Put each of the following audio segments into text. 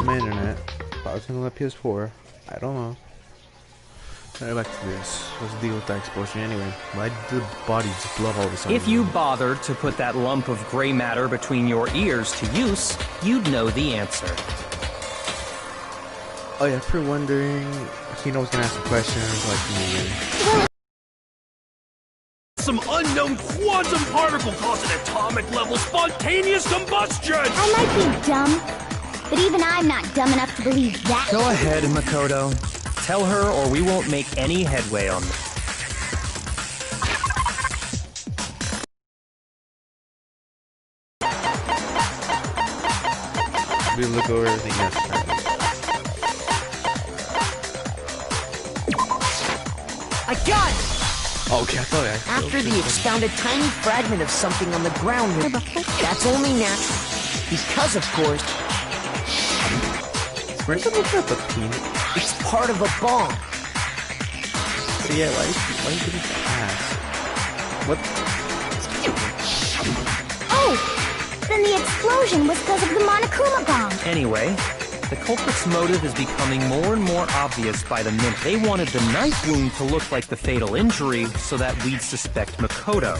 to my internet. Probably something like PS4. I don't know. Alright, back to this. Let's deal with that explosion anyway. Why did the body just blow up all of a sudden? If you bothered to put that lump of gray matter between your ears to use, you'd know the answer. Oh yeah, if you're wondering, he knows gonna ask some questions like me again. Some unknown quantum particle causing atomic level spontaneous combustion! I might be dumb, but even I'm not dumb enough to believe that. Go ahead, Makoto. Tell her or we won't make any headway on this. We look over everything else. I got it! Okay, I thought After the expounded tiny fragment of something on the ground, that's only natural. Because, of course, where's the look at the peanut? it's part of a bomb. So yeah, why you giving the ass? What? Oh! Then the explosion was because of the Monokuma bomb. Anyway, the culprit's motive is becoming more and more obvious by the minute. They wanted the knife wound to look like the fatal injury so that we'd suspect Makoto.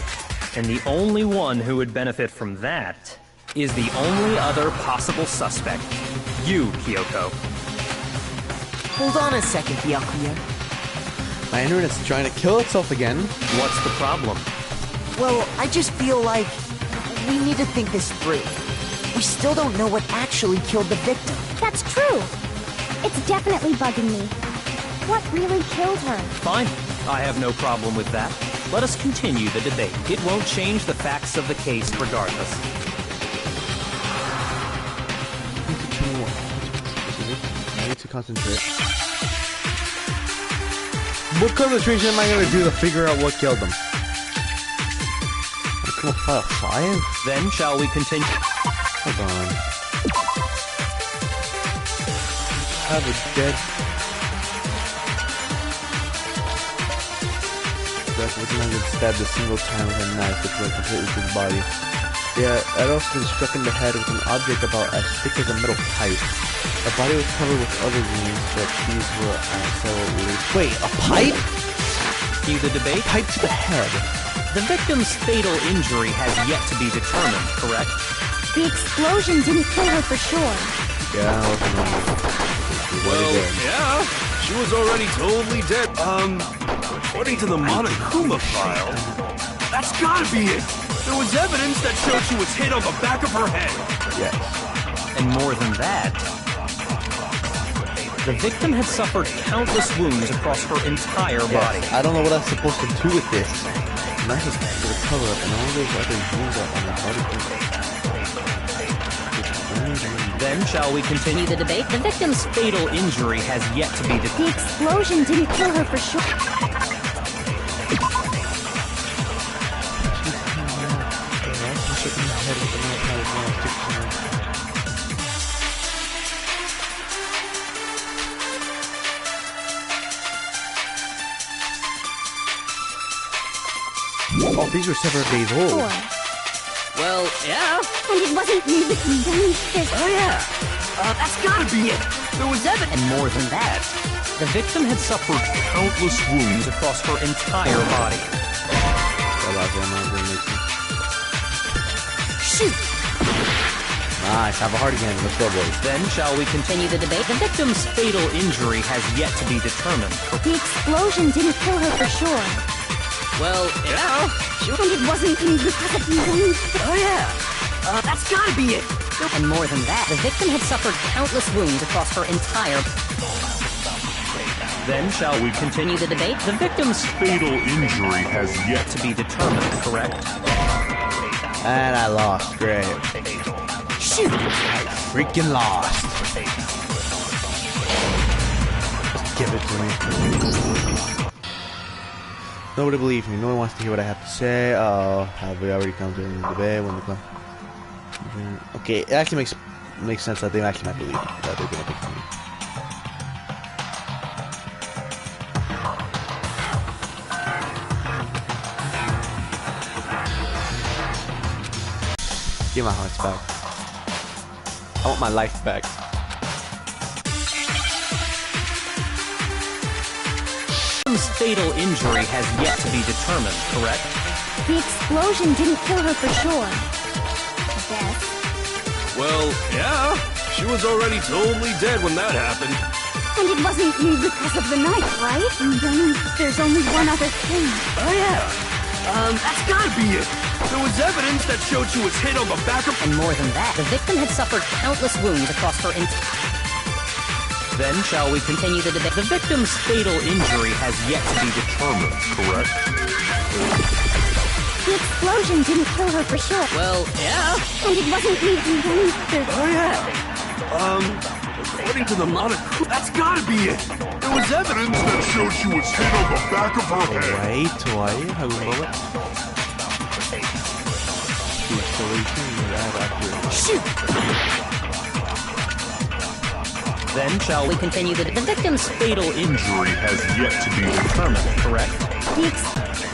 And the only one who would benefit from that is the only other possible suspect. You, Kyoko. Hold on a second, Byakuya. My internet's trying to kill itself again. What's the problem? Well, I just feel like we need to think this through. We still don't know what actually killed the victim. That's true. It's definitely bugging me. What really killed her? Fine. I have no problem with that. Let us continue the debate. It won't change the facts of the case regardless. I need to concentrate. What concentration am I gonna do to figure out what killed them? Come on, file 5? Then shall we continue? Hold on. Have a dead. That's looking like it stabbed a single time with a knife, which went completely through the body. Yeah, I'd also been struck in the head with an object about as thick as a metal pipe. The body was covered with other wounds, but these were absolutely... Wait, a pipe? Continue the debate? Pipe to the head. The victim's fatal injury has yet to be determined, correct? The explosion didn't kill her for sure. Yeah, I was wrong. Well, yeah, she was already totally dead. According to the Monokuma file, that's gotta be it. There was evidence that showed she was hit on the back of her head. Yes. And more than that, the victim had suffered countless wounds across her entire body. I don't know what I'm supposed to do with this. Knife is for the cover up, and all those other wounds are on the body. Then shall we continue the debate? The victim's fatal injury has yet to be The explosion didn't kill her for sure. Oh, these were several days old. Well, yeah. And it wasn't me that done this. Oh, yeah. That's gotta be it. There was evidence. And more than that, the victim had suffered countless wounds across her entire body. Shoot! Nice, have a heart again. Let's go, boys. Then shall we continue the debate? The victim's fatal injury has yet to be determined. The explosion didn't kill her for sure. Well, yeah. And it wasn't me because of these wounds. Oh, yeah. That's gotta be it. And more than that, the victim had suffered countless wounds across her entire... Then shall we continue the debate? The victim's fatal injury has yet to be determined, correct? And I lost. Great. Shoot! I freaking lost. Just give it to me. Nobody believes me. No one wants to hear what I have to say. Oh, have we already come to the debate when they come? Okay, it actually makes sense that they actually might believe that they're gonna pick me. Give my hearts back. I want my life back. victim's fatal injury has yet to be determined, correct? The explosion didn't kill her for sure. I guess. Well, yeah. She was already totally dead when that happened. And it wasn't because of the knife, right? And then there's only one other thing. Oh, yeah. That's gotta be it. There was evidence that showed she was hit on the back of... And more than that, the victim had suffered countless wounds across her entire... Then shall we continue the debate? The victim's fatal injury has yet to be determined, correct? The explosion didn't kill her for sure. Well, yeah. And it wasn't there's... Oh, yeah. According to the Monokuma... That's gotta be it. There was evidence that showed she was hit on the back of her head. Wait, هقول Shoot! Then shall we continue the victim's fatal injury has yet to be determined, correct?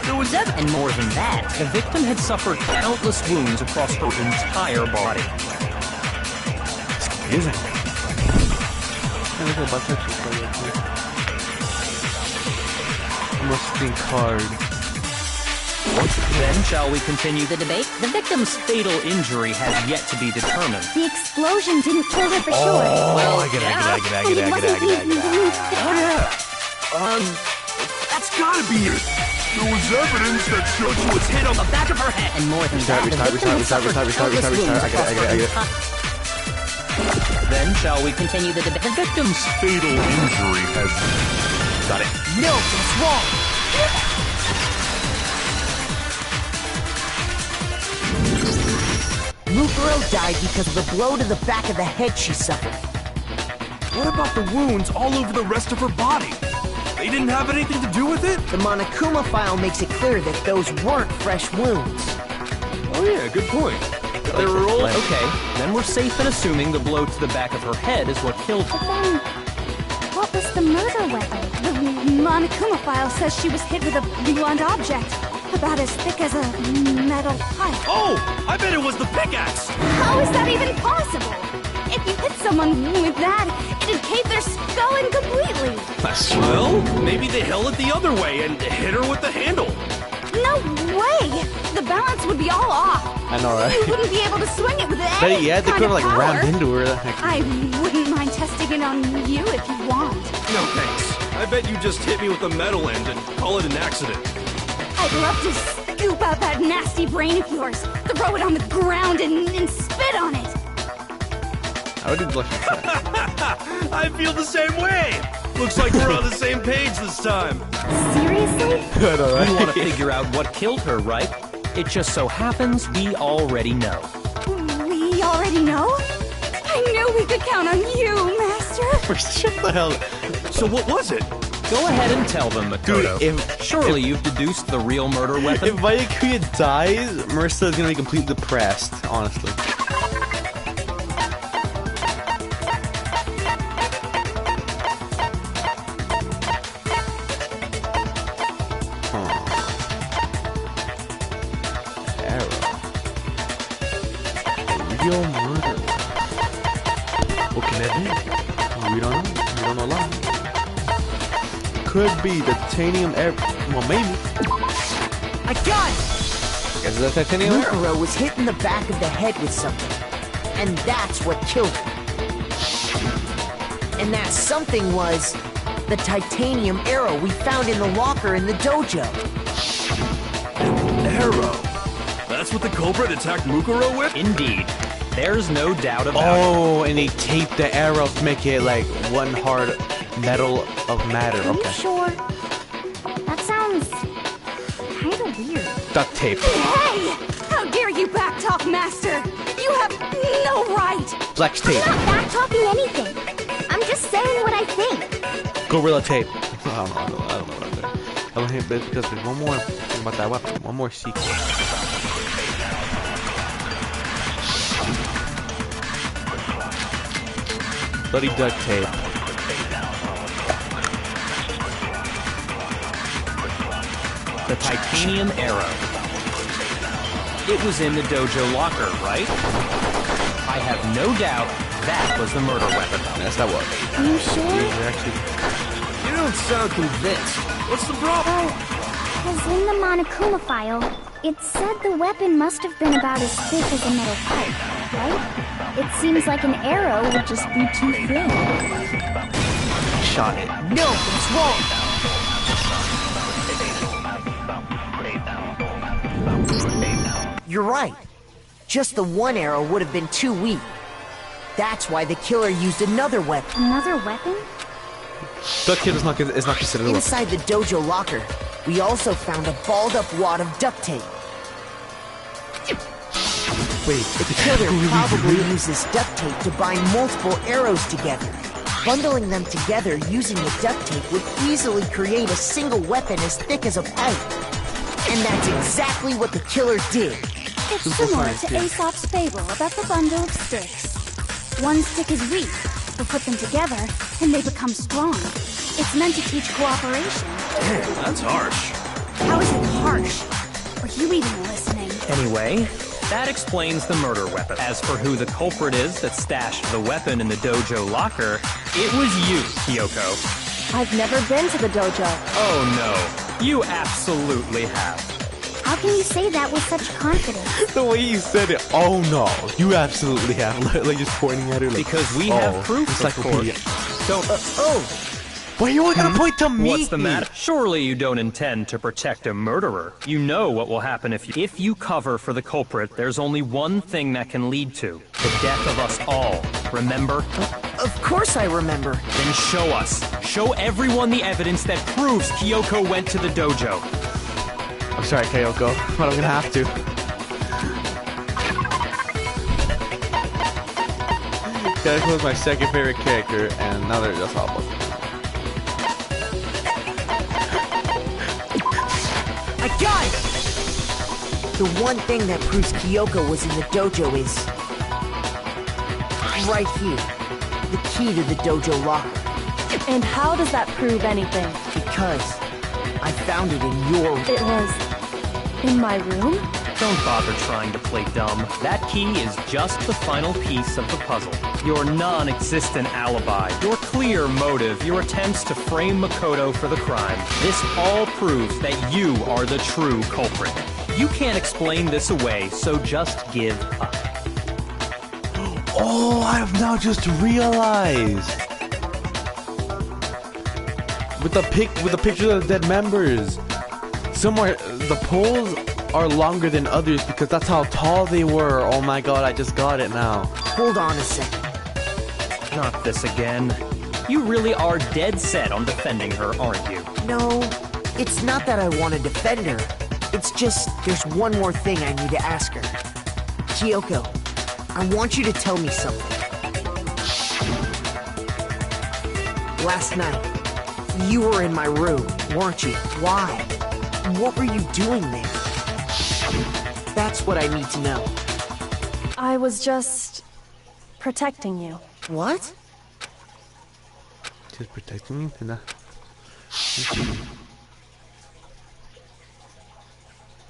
There was evidence... And more than that, the victim had suffered countless wounds across her entire body. Must card. Then shall we continue the debate? The victim's fatal injury has yet to be determined. The explosion didn't kill her for sure. Well, Oh, yeah. That's gotta be it. There was evidence that showed she was hit on the back of her head. And more than that, the victim had suffered countless wounds across her entire... Then shall we continue the debate? The victim's fatal injury has... Got it. No, it's wrong! Mukuro died because of the blow to the back of the head she suffered. What about the wounds all over the rest of her body? They didn't have anything to do with it? The Monokuma file makes it clear that those weren't fresh wounds. Oh yeah, good point. They were all... Okay, then we're safe in assuming the blow to the back of her head is what killed her. Then, what was the murder weapon? The Monokuma file says she was hit with a blunt object, about as thick as a metal pipe. Oh! I bet it was the pickaxe! How is that even possible? If you hit someone with that, it'd cave their skull in completely. Well, maybe they held it the other way and hit her with the handle. No way! The balance would be all off. I know, right? You wouldn't be able to swing it with any But yeah, they kind could have of like power. rammed into her. I wouldn't mind testing it on you if you want. No thanks. I bet you just hit me with the metal end and call it an accident. I'd love to scoop out that nasty brain of yours, throw it on the ground, and spit on it. I would do like I feel the same way. Looks like we're on the same page this time. Seriously? We want to figure out what killed her, right? It just so happens we already know. We already know? I knew we could count on you, Master. Shut the hell. So what was it? Go ahead and tell them, Makoto. Dude, if- Surely you've deduced the real murder weapon? If Byakuya dies, Marissa is gonna be completely depressed, honestly. Real murder. What can that be? We don't know. We don't know a lot. Could be the titanium air. Well, maybe. I got it! Is it titanium air? Mukuro was hit in the back of the head with something. And that's what killed her. And that something was the titanium arrow we found in the locker in the dojo. An arrow? That's what the culprit attacked Mukuro with? Indeed. There's no doubt about it. Oh, and they taped the arrow to make it like one hard metal of matter. Are you Okay. sure? That sounds kind of weird. Duct tape. Hey! How dare you backtalk, Master? You have no right! Flex tape. I'm not backtalking anything. I'm just saying what I think. Gorilla tape. I don't know what I'm doing. I don't hit this because there's one more thing about that weapon. One more sequence. Bloody duct tape. The titanium arrow. It was in the dojo locker, right? I have no doubt that was the murder weapon. Yes, that was. Are you sure? Actually, You don't sound convinced. What's the problem? Because in the Monokuma file, it said the weapon must have been about as thick as a metal pipe, right? It seems like an arrow would just be too thin. Shot it. No, it's wrong. You're right. Just the one arrow would have been too weak. That's why the killer used another weapon. Another weapon? Duck kid is not considered a weapon. Inside the dojo locker, we also found a balled-up wad of duct tape. Wait, The killer probably uses duct tape to bind multiple arrows together. Bundling them together using the duct tape would easily create a single weapon as thick as a pipe. And that's exactly what the killer did. It's similar to Aesop's fable about the bundle of sticks. One stick is weak, but put them together, and they become strong. It's meant to teach cooperation. Damn, that's harsh. How is it harsh? Are you even listening? Anyway, that explains the murder weapon. As for who the culprit is that stashed the weapon in the dojo locker, it was you, Kyoko. I've never been to the dojo. Oh no, you absolutely have. How can you say that with such confidence? the way you said it. Oh no, you absolutely have. Like just pointing at her. Like, Because we have proof, of encyclopedia. course. Don't. Why you always gotta point to me? What's the matter? Surely you don't intend to protect a murderer. You know what will happen if you cover for the culprit. There's only one thing that can lead to the death of us all. Remember? Of course I remember. Then show us. Show everyone the evidence that proves Kyoko went to the dojo. I'm sorry, Kyoko, but I'm gonna have to. Kyoko was my second favorite character, and now they're just awful. I got it! The one thing that proves Kyoko was in the dojo is... right here. The key to the dojo locker. And how does that prove anything? Because I found it in your... It was in my room? Don't bother trying to play dumb. That key is just the final piece of the puzzle. Your non-existent alibi, your clear motive, your attempts to frame Makoto for the crime. This all proves that you are the true culprit. You can't explain this away, so just give up. Oh, I have now just realized. With the picture of the dead members. Somewhere the poles are longer than others because that's how tall they were. Oh my god, I just got it now. Hold on a second. Not this again. You really are dead set on defending her, aren't you? No, it's not that I want to defend her. It's just there's one more thing I need to ask her. Kyoko, I want you to tell me something. Last night, you were in my room, weren't you? Why? What were you doing there? That's what I need to know. I was just protecting you. What? Just protecting me? Nah.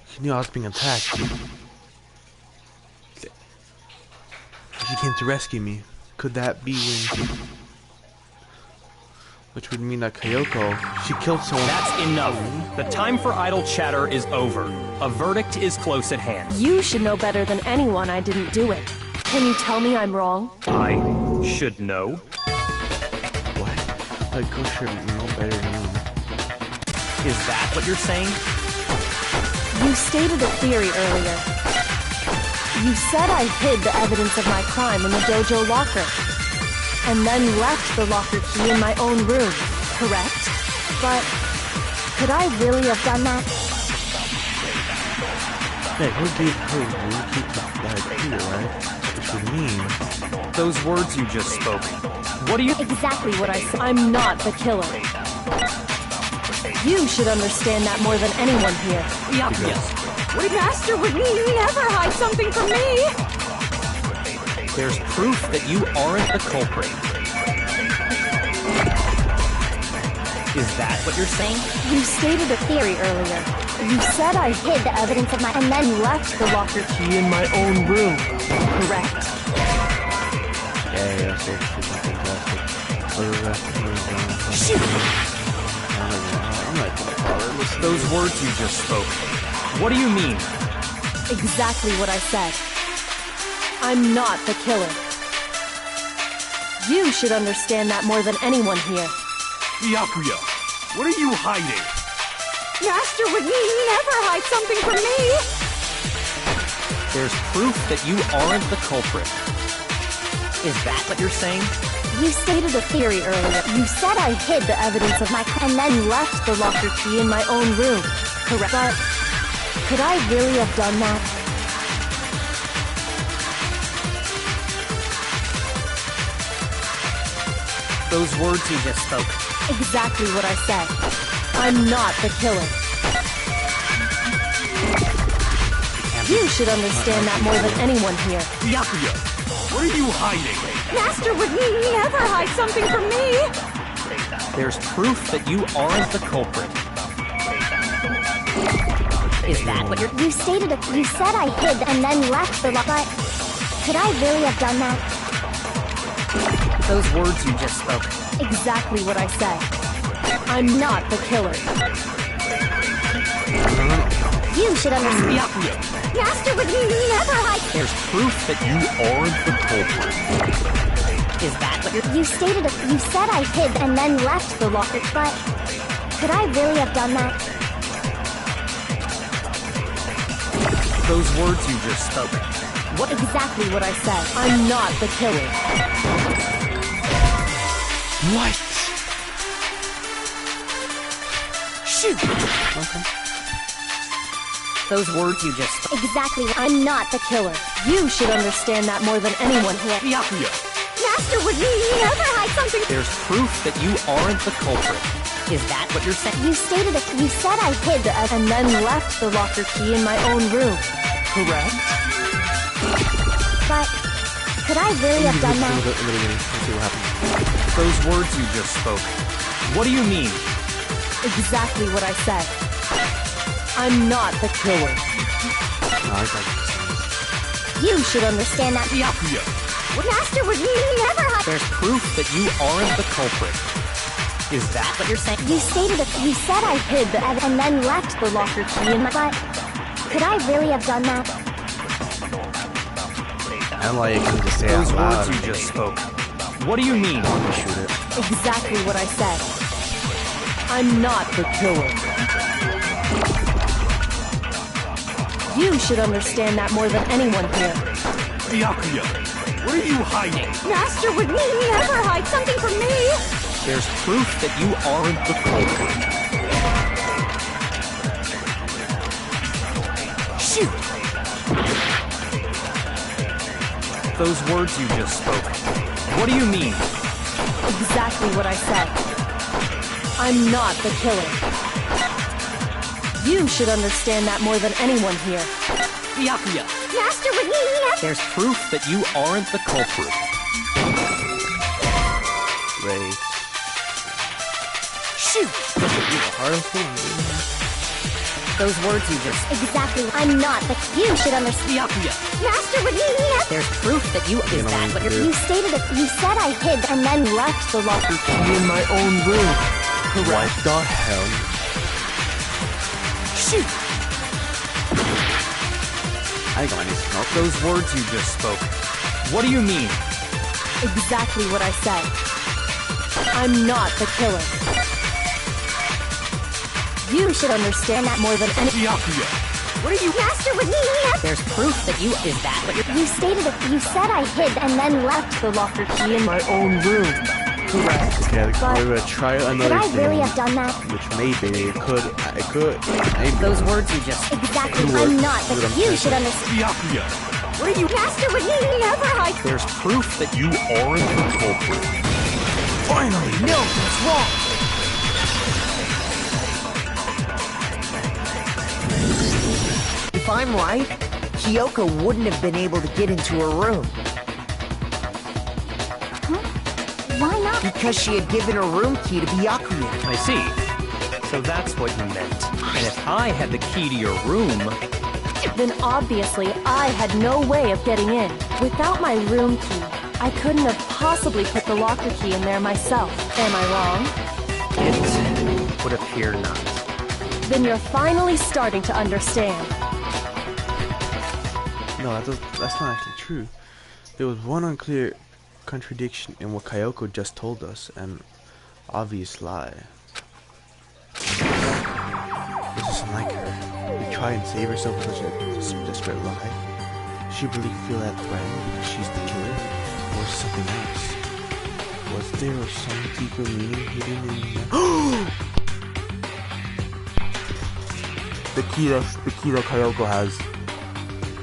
She knew I was being attacked. She came to rescue me. Could that be when... Which would mean that Kyoko, she killed someone. That's enough. The time for idle chatter is over. A verdict is close at hand. You should know better than anyone I didn't do it. Can you tell me I'm wrong? I should know. What? Like, go should know better than me. Is that what you're saying? You stated a theory earlier. You said I hid the evidence of my crime in the dojo locker, and then left the locker key in my own room, correct? But could I really have done that? Hey, who gave her keep that key, right? Which would mean... Those words you just spoke. What do you... Exactly what I said. I'm not the killer. You should understand that more than anyone here. Yes. What master would never hide something from me! There's proof that you aren't the culprit. Is that what you're saying? You stated a theory earlier. You said I hid the evidence of my... and then left the locker key in my own room, correct? Yeah, so fantastic. Shoot! I'm Those words you just spoke. What do you mean? Exactly what I said. I'm not the killer. You should understand that more than anyone here. Byakuya, what are you hiding? Master would never hide something from me! There's proof that you aren't the culprit. Is that what you're saying? You stated a theory earlier. You said I hid the evidence of my crime and then left the locker key in my own room. Correct. But could I really have done that? Those words you just spoke. Exactly what I said. I'm not the killer. You should understand that more than anyone here. Byakuya, what are you hiding? Master would never hide something from me! There's proof that you aren't the culprit. Is that what you're— You stated it. You said I hid and then left the locker. But could I really have done that? Those words you just spoke. Exactly what I said. I'm not the killer. You should understand. Byakuya, Master would never hide— There's proof that you aren't the culprit. Is that what you're— You stated it. You said I hid and then left the locker. But could I really have done that? Those words you just spoke. What exactly what I said? I'm not the killer. What? Shoot! Okay. Those words you just spoke. Exactly. I'm not the killer. You should understand that more than anyone here. Byakuya, Master would never hide something— There's proof that you aren't the culprit. Is that what you're saying? You stated it. You said I hid the And then left the locker key in my own room. Correct? But could I really have done In that? the beginning. Let's see what happens. Those words you just spoke. What do you mean? Exactly what I said. I'm not the killer. No, I got this. You should understand that. Byakuya, Master would never hide— There's proof that you aren't the culprit. Is that what you're saying? You stated it. You said I hid the and then left the locker key in my— But could I really have done that? And like, you can just say Those out loud. words you just spoke. What do you mean? Shoot it. Exactly what I said. I'm not the killer. You should understand that more than anyone here. Byakuya, what are you hiding? Master would never hide something from me! There's proof that you aren't the culprit. Shoot! Those words you just spoke. What do you mean? Exactly what I said. I'm not the killer. You should understand that more than anyone here. Byakuya, Master would never— there's proof that you aren't the culprit. Ray. Shoot! Those words you just... Exactly. I'm not the— You should understand— Byakuya, Master would never— there's proof that you... Is that what you're... You stated it. You said I hid and then left the locker Key in my own room. What the hell? Shoot! I think I need some help. Those words you just spoke. What do you mean? Exactly what I said. I'm not the killer. You should understand that more than any— Byakuya, What are you... Master would never— There's proof that you... Is that what you're... You stated it. You said I hid and then left the locker key in my— my own room. Correct. Okay, But we're gonna try Could another I really thing, have done that? which maybe it could, maybe. Those words you just... Exactly. Could work. I'm not What the— I'm You saying. should understand— Byakuya, What are you— Master would never hide— There's proof that you aren't the culprit. Finally! No, what's wrong? If I'm right, Kyoko wouldn't have been able to get into her room Why not? because she had given her room key to Byakuya. I see. So that's what you meant. And if I had the key to your room... Then obviously I had no way of getting in. Without my room key, I couldn't have possibly put the locker key in there myself. Am I wrong? would appear not. Then you're finally starting to understand. No, that's not actually true. There was one unclear contradiction in what Kyoko just told us, an obvious lie. This isn't like her. To try and save herself with such a desperate lie. Does she really feel that threatened because she's the killer? Or something else? Was there some deeper meaning hidden in the key that Kyoko has?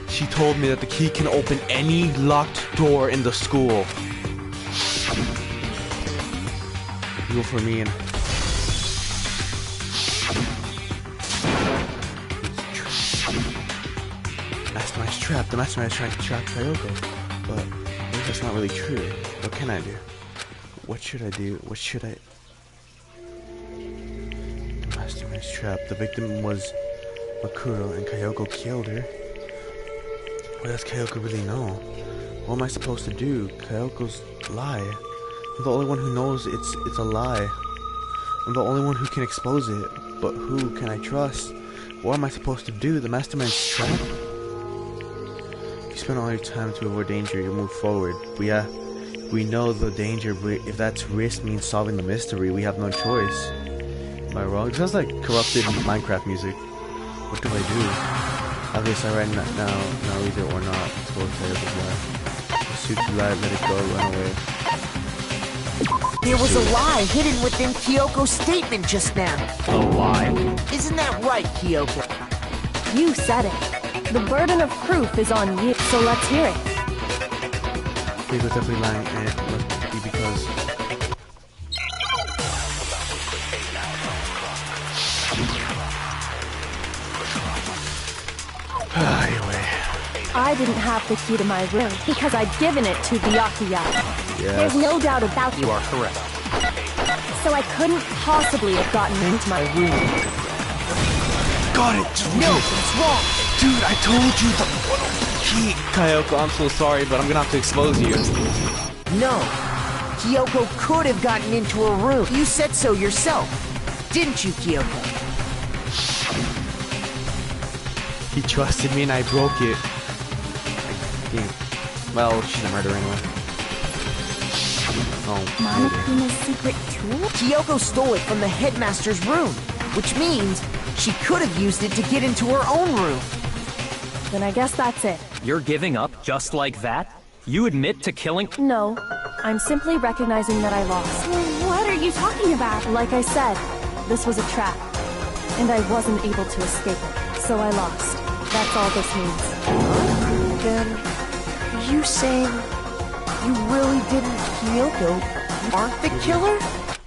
She told me that the key can open any locked door in the school. Go for me and Mastermind's trap. The Mastermind is trying to trap Kyoko, but that's not really true. What can I do? What should I do? What should I? The Mastermind's trap. The victim was Makuro, and Kyoko killed her. What does Kyoko really know? What am I supposed to do? Kyoko's lie. I'm the only one who knows it's a lie. I'm the only one who can expose it. But who can I trust? What am I supposed to do? The Mastermind's trap? If you spend all your time to avoid danger, you move forward. But yeah, we know the danger, but if that's risk means solving the mystery, we have no choice. Am I wrong? It sounds like corrupted Minecraft music. What do I do? Obviously, I right now either or not. Explode Kyoko's lie. Pursue to lie, let it go, run away. There was a lie hidden within Kyoko's statement just now. A lie? Isn't that right, Kyoko? You said it. The burden of proof is on you, so let's hear it. Kyoko's definitely lying, and it must be because... Anyway. I didn't have the key to my room because I'd given it to Byakuya. Yes. There's no doubt about it. You are correct. So I couldn't possibly have gotten into my room. Got it! No, it's wrong. Dude, I told you the key! Kyoko, I'm so sorry, but I'm gonna have to expose you. No. Kyoko could have gotten into her room. You said so yourself. Didn't you, Kyoko? He trusted me and I broke it. Well, she's a murderer anyway. Oh, Monokuma's secret tool? Kyoko stole it from the headmaster's room, which means she could have used it to get into her own room. Then I guess that's it. You're giving up just like that? You admit to killing— No, I'm simply recognizing that I lost. What are you talking about? Like I said, this was a trap, and I wasn't able to escape it, so I lost. That's all this means. Then, you saying you really didn't Kyoko aren't the killer?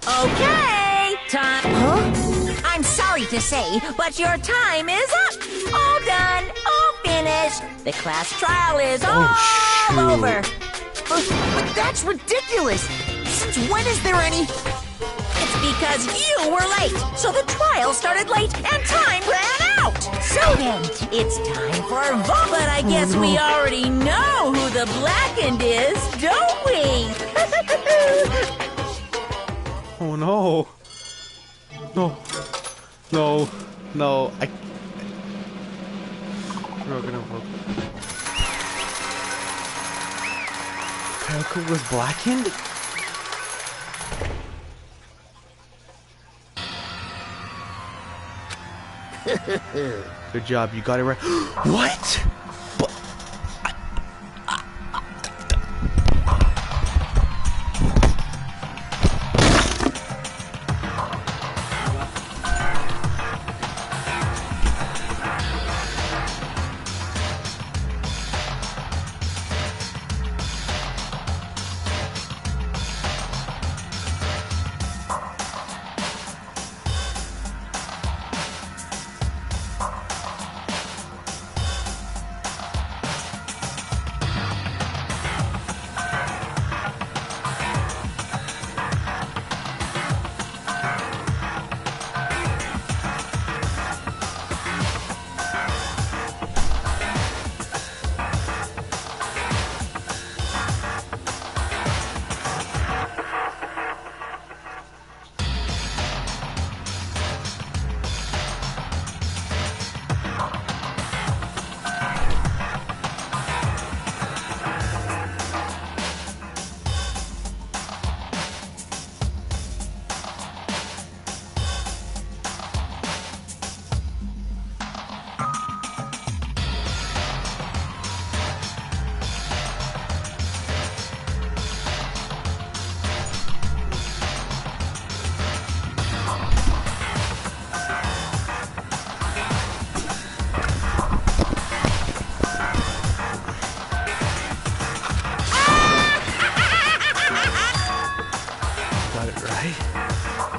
Okay, time. Huh? I'm sorry to say, but your time is up. All done, all finished. The class trial is all over. But that's ridiculous! Since when is there any... It's because you were late, so the trial started late and time ran out. So then, it's time for a vote. But I guess we already know who the blackened is, don't we? Oh no. No. No. No. We're gonna vote. Kyoko was blackened? Good job, you got it right. What?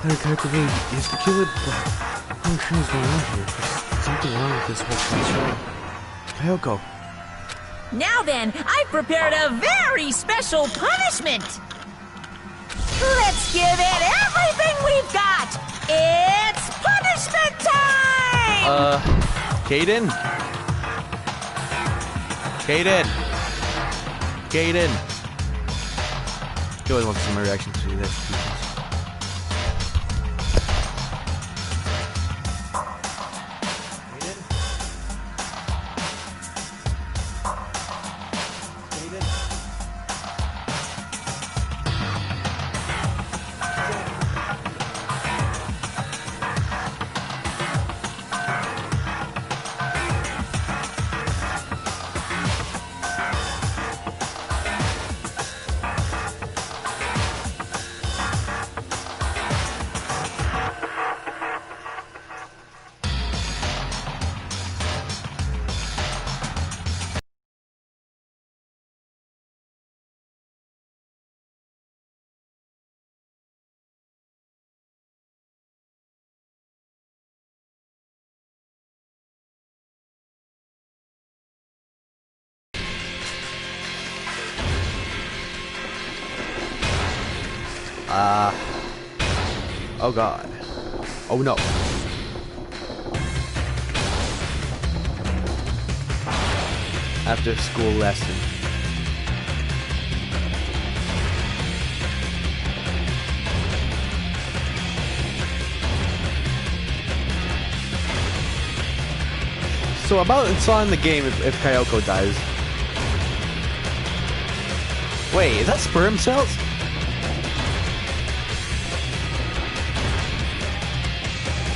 Kayoko really is the killer, but I'm sure what's going on here. There's something wrong with this whole class. Kayoko. Now then, I've prepared a very special punishment. Let's give it everything we've got. It's punishment time! Kaden? Kaden! Kaden! He always wants to see my reaction to the executions. Oh god. Oh no. After school lesson. So it's on the game if Kayoko dies. Wait, is that sperm cells?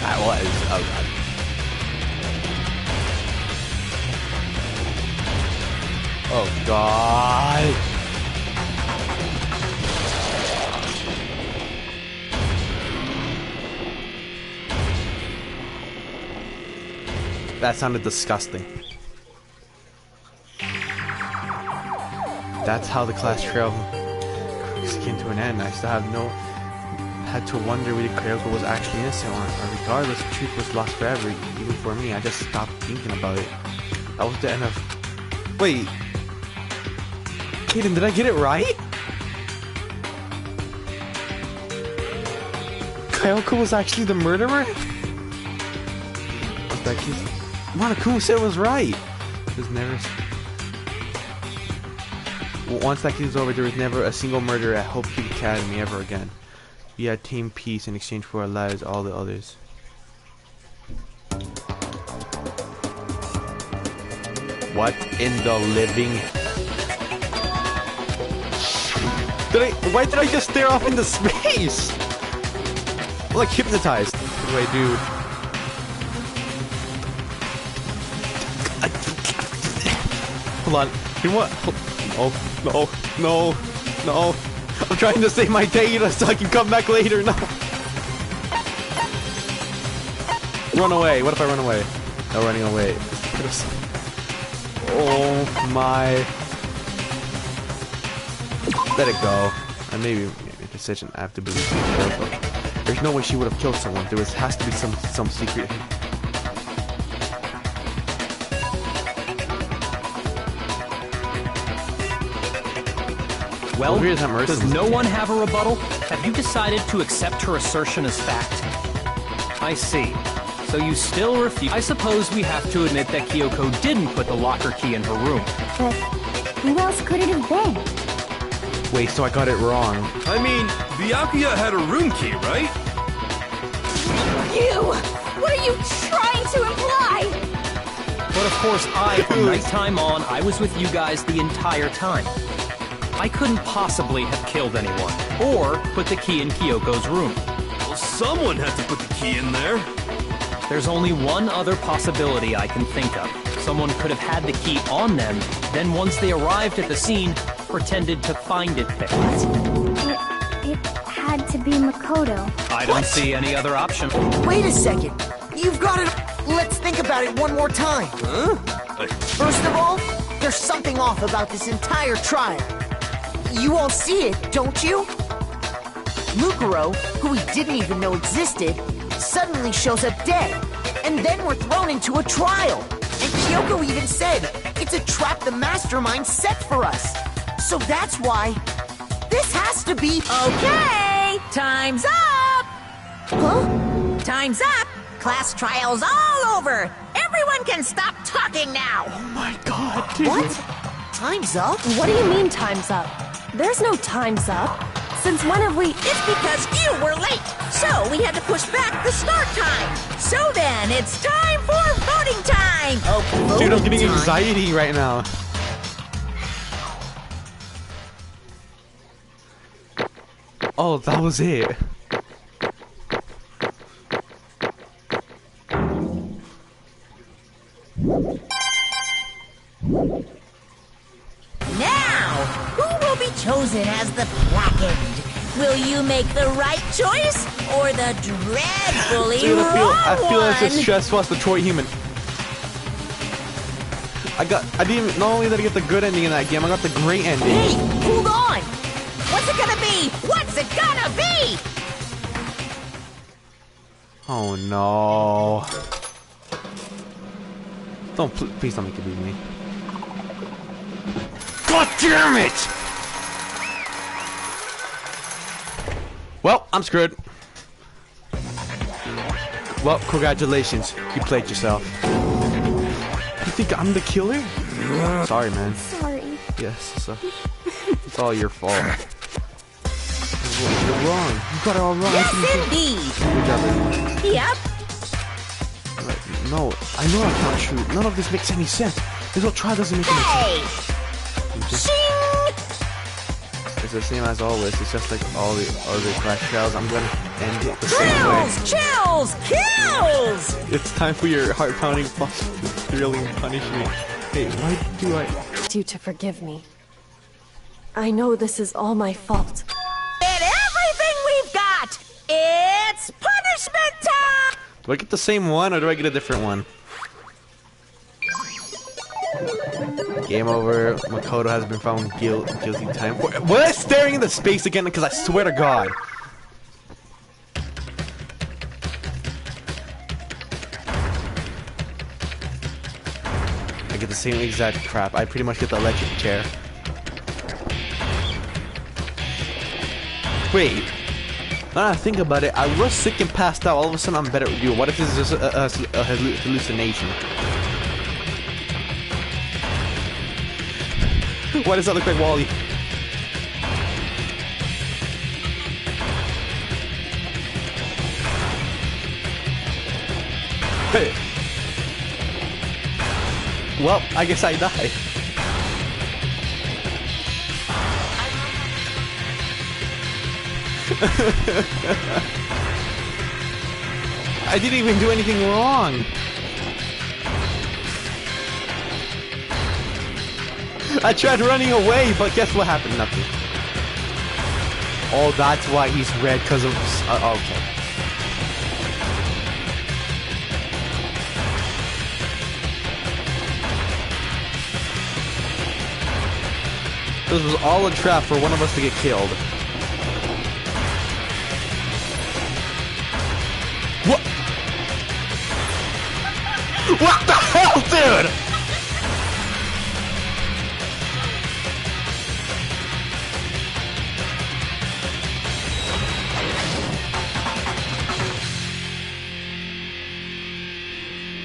That was. Oh god. Oh god. That sounded disgusting. That's how the class trail came to an end. I still had to wonder whether Kayoko was actually innocent or regardless, the truth was lost forever, even for me. I just stopped thinking about it. That was the end of... Wait. Kaden, did I get it right? Kayoko was actually the murderer? Monokuma said it was right. There's never... Once that case was over, there was never a single murderer at Hope Peak Academy ever again. We had team peace in exchange for our lives, all the others. What in the living? Why did I just stare off into space? I'm like hypnotized. What do I do? Hold on. You know what? No. I'm trying to save my data so I can come back later. No. Run away. What if I run away? No running away. Oh my. Let it go. I maybe a decision I have to believe. There's no way she would have killed someone. There has to be some secret. Well, does no one have a rebuttal? Have you decided to accept her assertion as fact? I see. So you still refuse. I suppose we have to admit that Kyoko didn't put the locker key in her room. But who else could it have been? Wait, so I got it wrong. I mean, Byakuya had a room key, right? You! What are you trying to imply? But of course, from nighttime on, I was with you guys the entire time. I couldn't possibly have killed anyone, or put the key in Kyoko's room. Well, someone had to put the key in there. There's only one other possibility I can think of. Someone could have had the key on them, then once they arrived at the scene, pretended to find it there. It had to be Makoto. I don't see any other option. Wait a second. You've got it. Let's think about it one more time. Huh? First of all, there's something off about this entire trial. You all see it, don't you? Lucaro, who we didn't even know existed, suddenly shows up dead. And then we're thrown into a trial. And Kyoko even said, it's a trap the mastermind set for us. So that's why this has to be... Okay, time's up! Huh? Time's up! Class trial's all over! Everyone can stop talking now! Oh my god, dude. What? Time's up? What do you mean time's up? There's no time's up. Since when have we... It's because you were late, so we had to push back the start time. So then, it's time for voting time! Oh, Dude, I'm getting time. anxiety right now. Oh, that was it. Now, who will be chosen as the blackened? Will you make the right choice or the dreadfully Dude, wrong I feel one? it's as stressful as Detroit Human. I didn't, not only did I get the good ending in that game, I got the great ending. Hey, hold on! What's it gonna be? What's it gonna be? Oh no. Please don't make it be me. God damn it! Well, I'm screwed. Well, congratulations. You played yourself. You think I'm the killer? Sorry, man. Sorry. Yes, it's all your fault. You're wrong. You got it all wrong. Yes, indeed! Good job, baby. Yep. No, I know that's not true. None of this makes any sense. This whole trial doesn't make any sense. Hey! Shing! It's the same as always. It's just like all the other Clash trials. I'm gonna end it the same way. Chills! Chills! Kills! It's time for your heart-pounding, thrilling punishment. Hey, why do I... You to forgive me. I know this is all my fault. And everything we've got! It's punishment time! Do I get the same one or do I get a different one? Game over. Makoto has been found guilty time for... What? Staring into space again? Because I swear to God. I get the same exact crap. I pretty much get the electric chair. Wait. Now that I think about it, I was sick and passed out. All of a sudden, I'm better with you. What if this is just a hallucination? Why does that look like Wally? Hey. Well, I guess I die. I didn't even do anything wrong. I tried running away, but guess what happened? Nothing. Oh, that's why he's red, because of... okay. This was all a trap for one of us to get killed. What? What the hell, dude?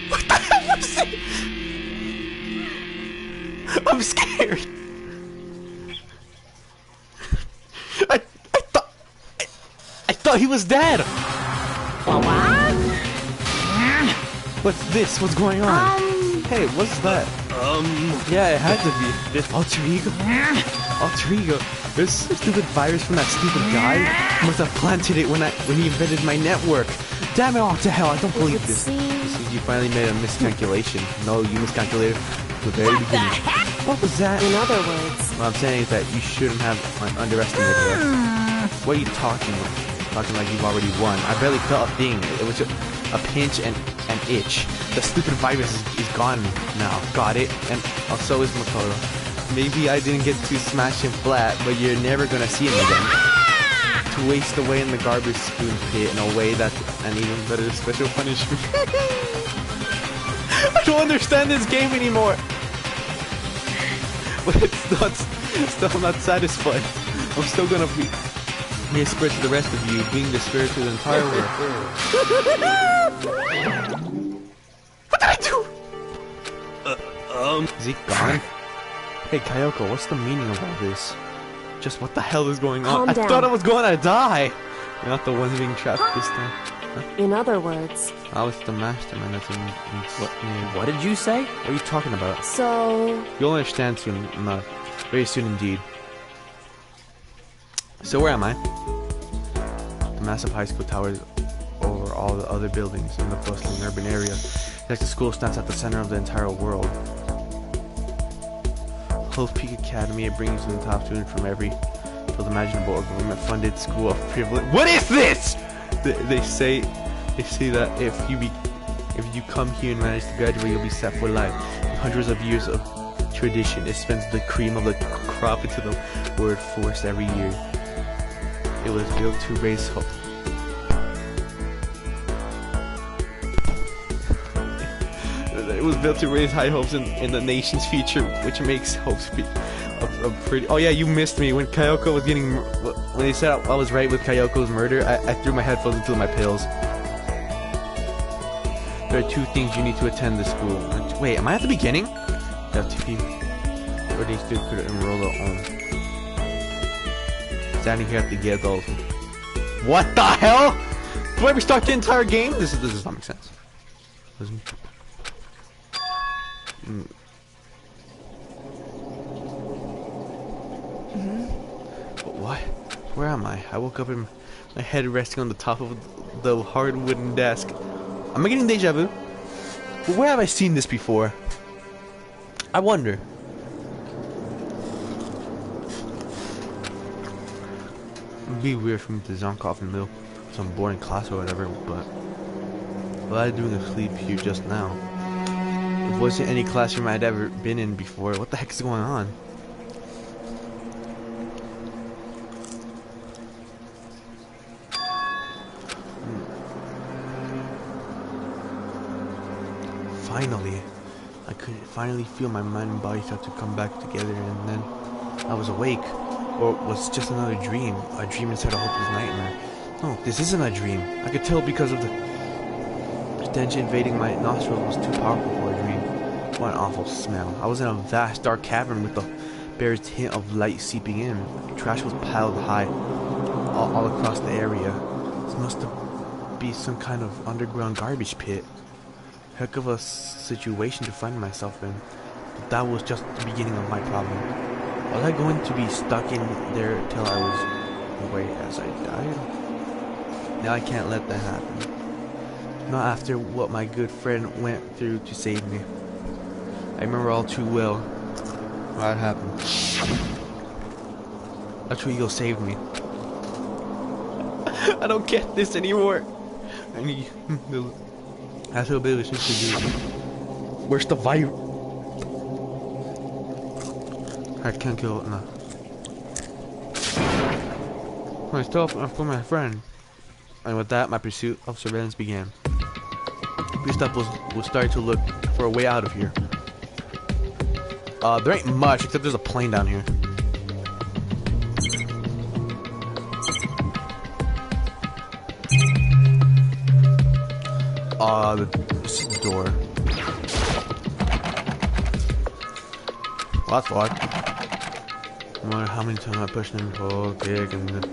What the hell was it? I'm scared. I thought he was dead. What's this? What's going on? Hey, what's that? Yeah, it had to be. This alter ego. Alter ego. This stupid virus from that stupid guy must have planted it when he invented my network. Damn it all to hell! I don't believe this. You finally made a miscalculation. No, you miscalculated the very beginning. What was that? In other words, What I'm saying is that you shouldn't have underestimated us. What are you talking about? Talking like you've already won. I barely felt a thing. It was just a pinch and an itch. The stupid virus is gone now. Got it? And so is Makoto. Maybe I didn't get to smash him flat, but you're never gonna see him again. to waste away in the garbage spoon pit in a way that's an even better special punishment. I don't understand this game anymore. But it's not, still I'm not satisfied. I'm still gonna be a spirit to the rest of you, being the spirit to the entire world. What did I do? Is he gone? Hey Kyoko, what's the meaning of all this? Just what the hell is going on? Calm I down. thought I was going to die! You're not the one being trapped this time. Huh? In other words, Oh, it's the mastermind that's in What did you say? What are you talking about? so... You'll understand soon enough. Very soon indeed. So where am I? The massive high school towers over all the other buildings in the bustling urban area. It's like the school stands at the center of the entire world. Hope Peak Academy, it brings you to the top students from every field imaginable or government-funded school of privilege. What is this? They say that if you come here and manage to graduate, you'll be set for life. Hundreds of years of tradition, it spends the cream of the crop into the workforce every year. It was built to raise hope. It was built to raise high hopes in the nation's future, which makes hopes be a pretty. Oh yeah, you missed me when Kyoko was getting. When they said I was right with Kyoko's murder, I threw my headphones into my pills. There are two things you need to attend this school. Wait, am I at the beginning? You have two people. Or these two could enroll their own. Standing here at the gate also. What the hell? Do I restart the entire game? This does not make sense. What? Where am I? I woke up in my head resting on the top of the hard wooden desk. Am I getting deja vu? But where have I seen this before? I wonder. It'd be weird for me to zonk off in the middle of some boring class or whatever, but what I doing asleep here just now? It wasn't any classroom I'd ever been in before. What the heck is going on? Finally, I could finally feel my mind and body start to come back together, and then I was awake. Or was it just another dream? A dream inside a hopeless nightmare. No, this isn't a dream. I could tell because of the stench invading my nostrils was too powerful for a dream. What an awful smell. I was in a vast dark cavern with the barest hint of light seeping in. Trash was piled high all across the area. This must be some kind of underground garbage pit. Heck of a situation to find myself in. But that was just the beginning of my problem. Was I going to be stuck in there till I was away as I died? Now I can't let that happen. Not after what my good friend went through to save me. I remember all too well what happened. That's where you'll save me. I don't get this anymore. I need that's a bit of shit to do. Where's the virus? I can't kill it now. I still up for my friend. And with that, my pursuit of surveillance began. Gustav was starting to look for a way out of here. There ain't much, except there's a plane down here. This is the door. Well, that's odd. No matter how many times I push them, pull, kick, and then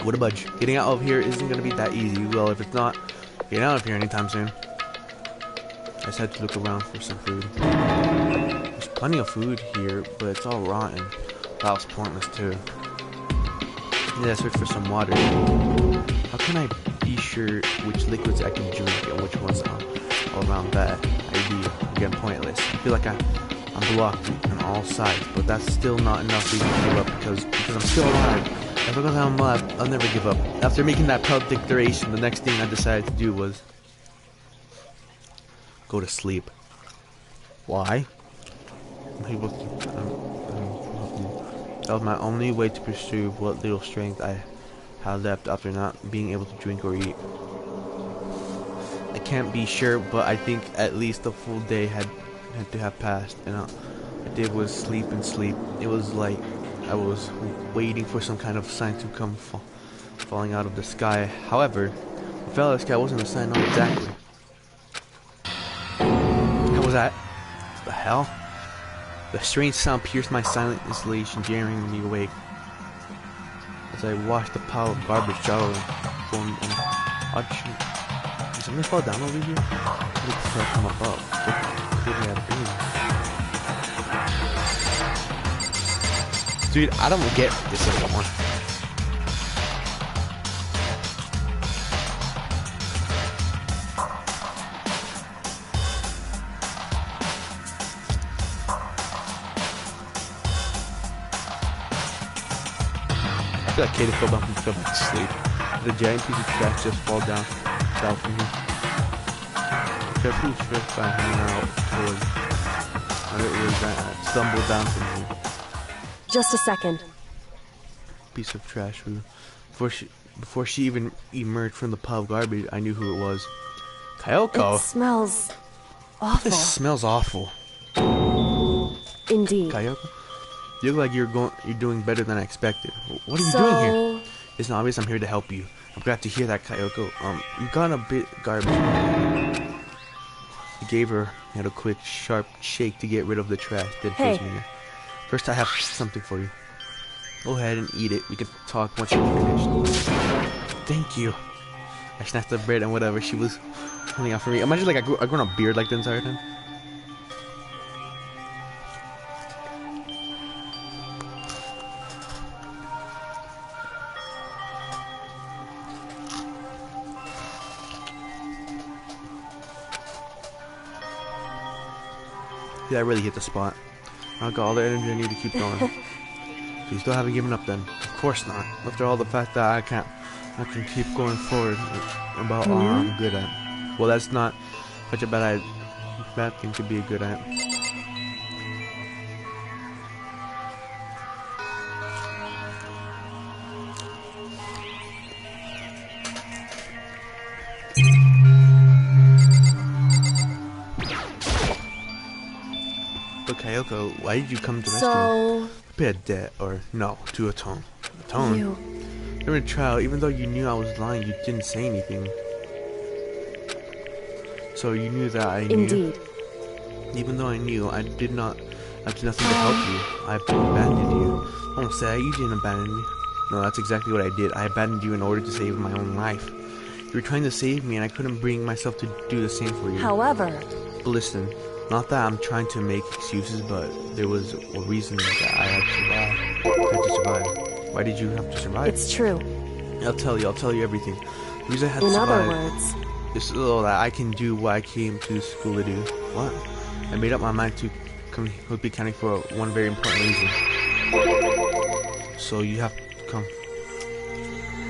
what a budge. Getting out of here isn't gonna be that easy. Well, if it's not getting out of here anytime soon. I just had to look around for some food. There's plenty of food here, but it's all rotten. That was pointless too. Yeah, I searched for some water. How can I be sure which liquids I can drink and which ones are all around that idea? Again, pointless. I feel like I'm blocked on all sides, but that's still not enough reason to give up because I'm still alive. As long as I'm alive, I'll never give up. After making that proud declaration, the next thing I decided to do was go to sleep. Why? That was my only way to pursue what little strength I had left after not being able to drink or eat. I can't be sure, but I think at least a full day had to have passed, and all I did was sleep and sleep. It was like I was waiting for some kind of sign to come falling out of the sky. However, what fell out of the sky wasn't a sign, not exactly. What was that? What the hell? The strange sound pierced my silent isolation, jamming me awake. As I watched the pile of garbage traveling from an odd shape. Did something fall down over here? How did the come up? What could it have been? Dude, I don't get this anymore. I feel like Katie fell back to sleep. Did a giant piece of trash just fall down from here? Carefully stretched by hand out toward where it was that stumbled down from here. Just a second. Piece of trash. Before she even emerged from the pile of garbage, I knew who it was. Kyoko. It smells awful. This smells awful. Indeed. Kyoko, you look like you're doing better than I expected. What are you doing here? It's obvious I'm here to help you. I'm glad to hear that, Kyoko. You got a bit garbage. He gave her a quick, sharp shake to get rid of the trash. Then face me here. First, I have something for you. Go ahead and eat it. We can talk once you're finished. Thank you. I snatched the bread and whatever she was holding out for me. Imagine like I grew a beard like the entire time. Yeah, I really hit the spot. I got all the energy I need to keep going. So you still haven't given up then? Of course not. After all the fact that I can keep going forward about all I'm good at. Well, that's not such a bad thing to be good at. But Kyoko, why did you come to rescue me? Pay a debt, or no, to atone. Atone? During the trial, even though you knew I was lying, you didn't say anything. So you knew that I knew. Indeed. Even though I knew, I did nothing to help you. I abandoned you. Don't say you didn't abandon me. No, that's exactly what I did. I abandoned you in order to save my own life. You were trying to save me, and I couldn't bring myself to do the same for you. However... But listen, not that I'm trying to make excuses, but there was a reason that I had to survive. Why did you have to survive? It's true. I'll tell you everything. The reason I had to survive... In other words... is so that I can do what I came to school to do. What? I made up my mind to come to Hopi County for one very important reason. So you have to come.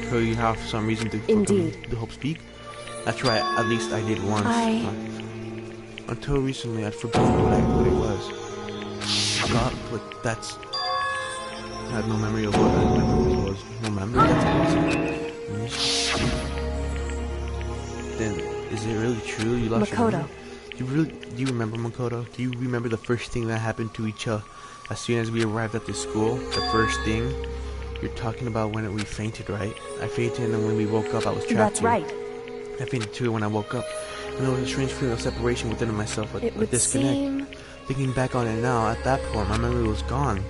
So you have some reason to help speak? That's right, at least I did once. Until recently, I'd forgotten what it was. Forgot, but that's... I had no memory of what that was. No memory? That's awesome. Then, is it really true you lost your memory? Do you remember Makoto? Do you remember the first thing that happened to each other as soon as we arrived at the school? The first thing? You're talking about when we fainted, right? I fainted, and then when we woke up, I was trapped. That's right. I fainted too when I woke up. And there was a strange feeling of separation within myself, a disconnect. Thinking back on it now, at that point, my memory was gone.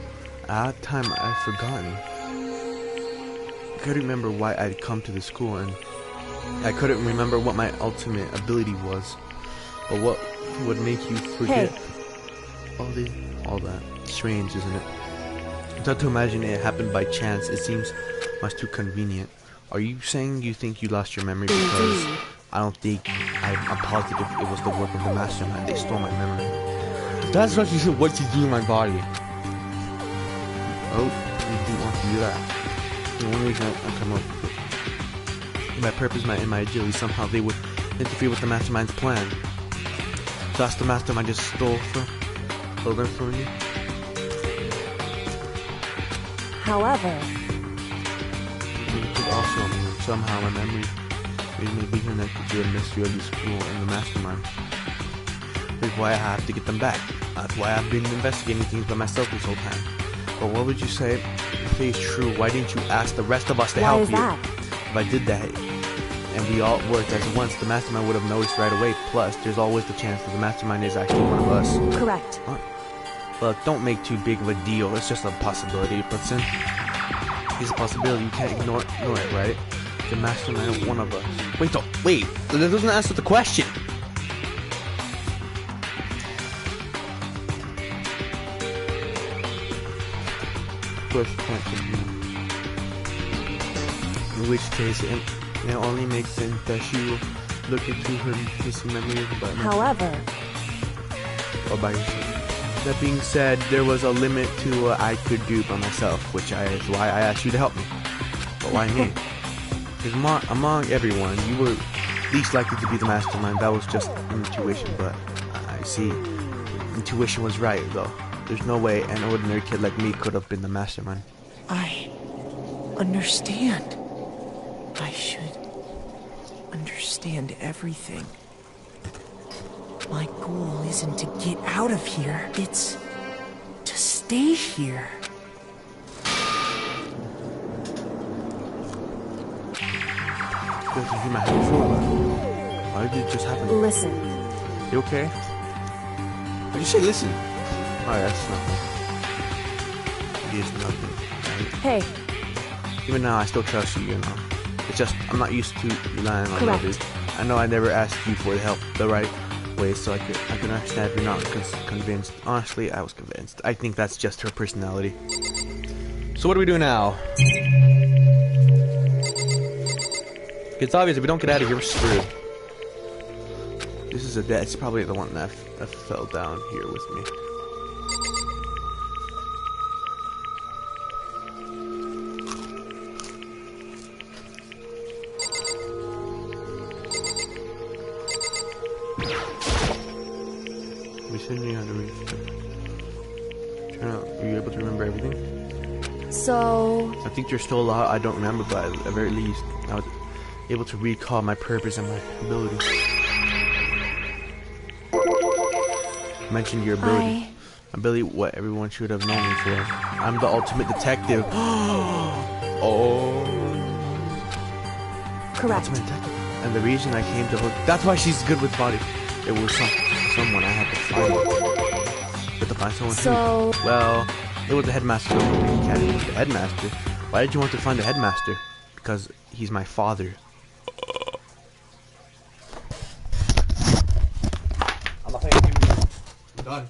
At that time, I'd forgotten. I couldn't remember why I'd come to the school, and I couldn't remember what my ultimate ability was. But what would make you forget all that? Strange, isn't it? It's hard to imagine it happened by chance. It seems much too convenient. Are you saying you think you lost your memory because... I don't think, I'm positive it was the work of the mastermind. They stole my memory. That's what you do in my body. Oh, you didn't want to do that. The only reason I come up with my purpose and my agility, somehow they would interfere with the mastermind's plan. So that's the mastermind just stole them from you? However... You could also somehow my memory may be connected to the mystery of the school and the mastermind. That's why I have to get them back. That's why I've been investigating things by myself this whole time. But what would you say if it is true? Why didn't you ask the rest of us to help you? Why is that? If I did that, and we all worked as once, the mastermind would have noticed right away. Plus, there's always the chance that the mastermind is actually one of us. Correct. Look, don't make too big of a deal. It's just a possibility. But since it's a possibility, you can't ignore it, right? The mastermind is one of us. Wait, that doesn't answer the question. In which case, it only makes sense that she will look into her missing memory about However, or by yourself. That being said, there was a limit to what I could do by myself, which is why I asked you to help me. But why me? Because among everyone, you were least likely to be the mastermind. That was just intuition, but I see. Intuition was right, though. There's no way an ordinary kid like me could have been the mastermind. I understand. I should understand everything. My goal isn't to get out of here, it's to stay here. Why did it just happen? listen. You okay? Why'd you say listen? Alright, that's nothing. It is nothing, right? Hey, Even now, I still trust you, you know. It's just, I'm not used to relying on Correct. others. I know I never asked you for the help the right way, so I can understand if you're not convinced. Honestly, I was convinced. I think that's just her personality. So what do we do now? It's obvious if we don't get out of here, we're screwed. This is it's probably the one that fell down here with me. We said you had to reach it. Are you able to remember everything? so I think there's still a lot I don't remember, but at the very least, I was able to recall my purpose and my ability. You mentioned your ability. Ability, what everyone should have known me for. I'm the ultimate detective. Oh. correct. Ultimate detective. And the reason I came to hook. That's why she's good with body. It was someone I had to find. But to find someone So- who. Well, it was the headmaster of the academy. The headmaster. Why did you want to find the headmaster? Because he's my father. I'm not playing anymore. I'm done.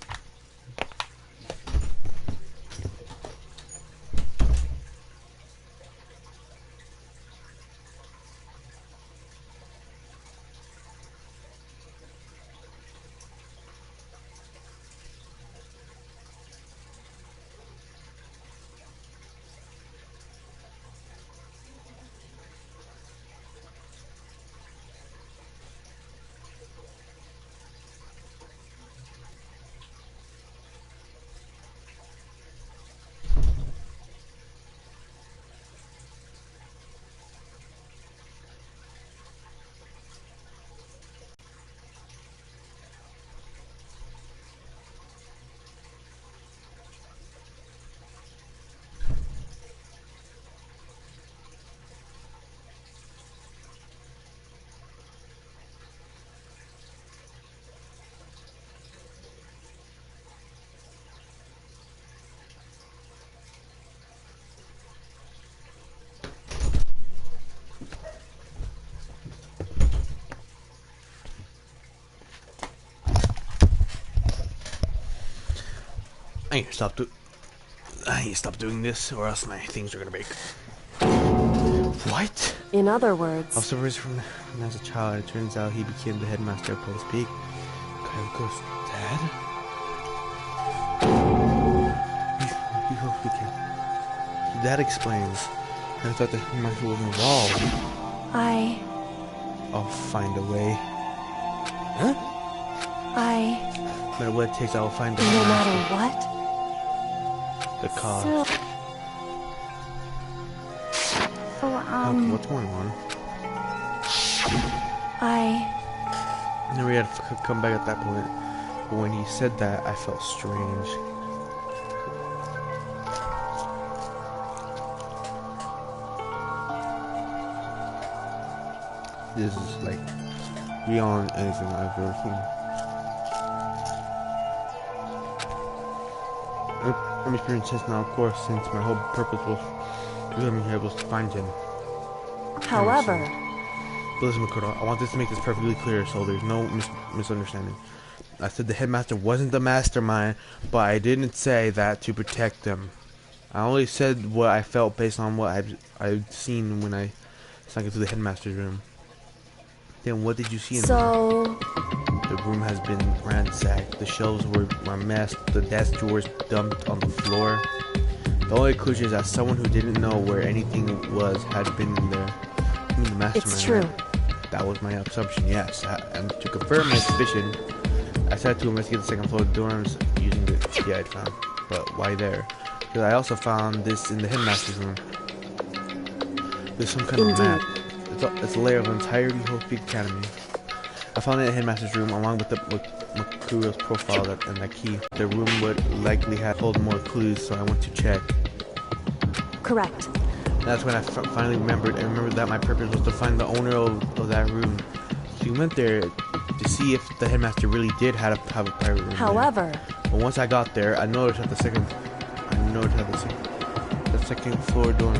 I need to stop doing this, or else my things are gonna break. What? In other words, Observers from as a child, it turns out he became the headmaster of Post Peak. Kyoko's dad? He became. That explains. I thought the headmaster was involved. I'll find a way. Huh? No matter what it takes, I will find a way. no matter what. The cause. So, Oh, what's going on? I knew he had to come back at that point, but when he said that, I felt strange. This is like beyond anything I've ever seen. I'm experiencing this now, of course, since my whole purpose was to find him. However, but listen, Makoto, I want this to make this perfectly clear so there's no misunderstanding. I said the headmaster wasn't the mastermind, but I didn't say that to protect them. I only said what I felt based on what I've seen when I snuck into the headmaster's room. Then what did you see in there? The room has been ransacked. The shelves were a mess. The desk drawers dumped on the floor. The only conclusion is that someone who didn't know where anything was had been in there. I mean, the mastermind. it's true. That was my assumption, yes. And to confirm my suspicion, I started to investigate the second floor dorms using the key I'd found. But why there? Because I also found this in the headmaster's room. There's some kind of map. It's a layer of entirety Hopi Academy. I found it in the headmaster's room along with Makuro's profile and that key. The room would likely hold more clues, so I went to check. Correct. That's when I finally remembered. I remembered that my purpose was to find the owner of that room. So we went there to see if the headmaster really did have a private room. However, but once I got there, I noticed that the second floor dorm.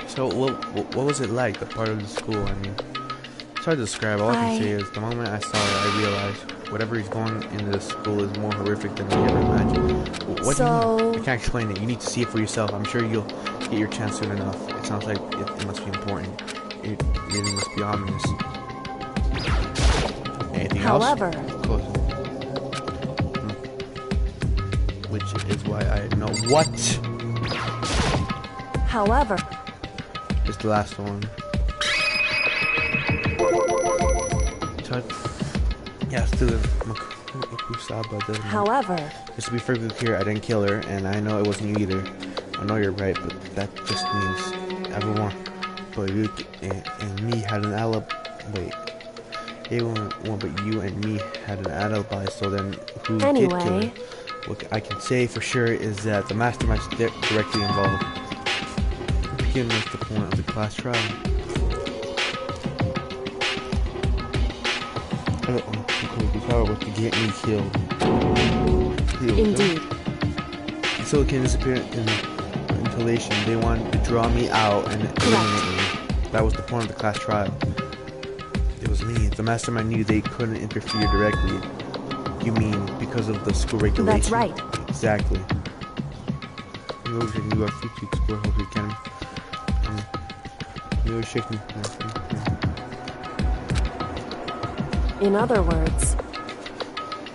So what was it like? The part of the school? I mean, it's hard to describe. All I can say is the moment I saw it, I realized whatever is going into this school is more horrific than I ever imagined. What do you mean? I can't explain it. You need to see it for yourself. I'm sure you'll get your chance soon enough. It sounds like it must be important. It really must be ominous. Anything however, else? Close. Which is why I know what. However, it's the last one. Yeah, still Makusaba doesn't. However, just to be perfectly clear, I didn't kill her, and I know it wasn't you either. I know you're right, but that just means everyone but you and me had an alibi. Wait, everyone but you and me had an alibi. So then, who did kill her? What I can say for sure is that the mastermind's directly involved. Begin with the point of the class trial. The power was to get me killed. Indeed. So it can disappear in ventilation. They wanted to draw me out and eliminate me. That was the point of the class trial. It was me. The mastermind knew they couldn't interfere directly. You mean because of the school regulation? That's right. Exactly. You are free to explore Hopi Academy. You were shaking. In other words,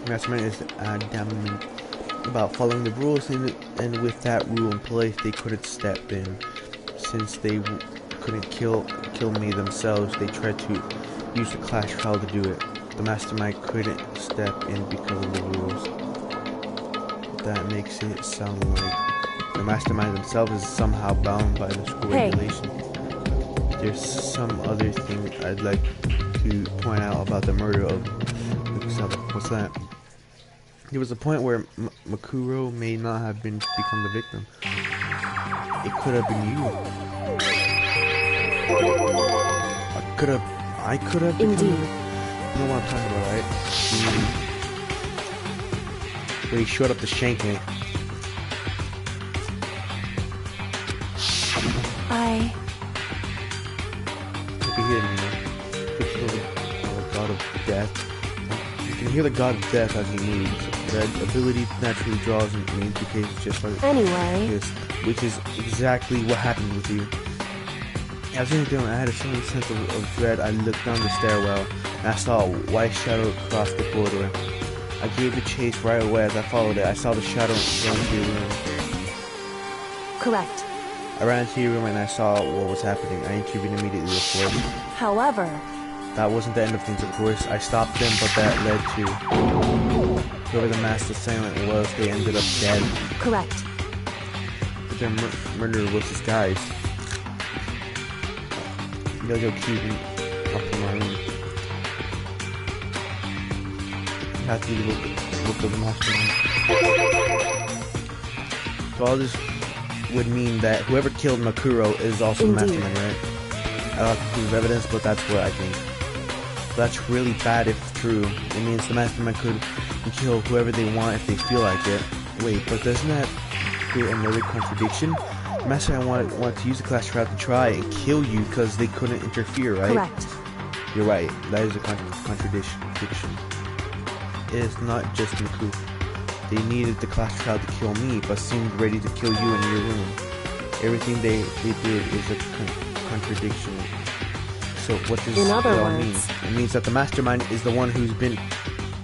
Mastermind is adamant about following the rules, and with that rule in place, they couldn't step in. Since they couldn't kill me themselves, they tried to use the class trial to do it. The mastermind couldn't step in because of the rules. That makes it sound like the mastermind themselves is somehow bound by the school regulation. There's some other thing I'd like to point out about the murder of Lukusaba. What's that? There was a point where Makuro may not have become the victim. It could have been you. I could have. Indeed. You know what I'm talking about, right? Where he showed up to shank me. I can hear the god of death. You can hear the god of death as he moves. That ability naturally draws in two cases just like anyway. Which is exactly what happened with you. As I was doing, I had a sudden sense of dread. I looked down the stairwell and I saw a white shadow across the corridor. I gave the chase right away. As I followed it, I saw the shadow run into your room. Correct. I ran into your room and I saw what was happening. I intervened immediately, of course. However, that wasn't the end of things, of course. I stopped them, but that led to whoever the master assailant was, they ended up dead. Correct. The their murder was disguised. Dojo keeping up in my room. You have to look of the mastermind. So all this would mean that whoever killed Makuro is also the mastermind, right? I don't have to prove evidence, but that's what I think. So that's really bad if true. It means the mastermind could kill whoever they want if they feel like it. Wait, but doesn't that create another contradiction? The mastermind wanted to use the class trial to try and kill you because they couldn't interfere, right? Correct. You're right. That is a contradiction. It is not just Miku. They needed the class trial to kill me, but seemed ready to kill you in your room. Everything they did is a contradiction. So what does in other it all words, mean? It means that the mastermind is the one who's been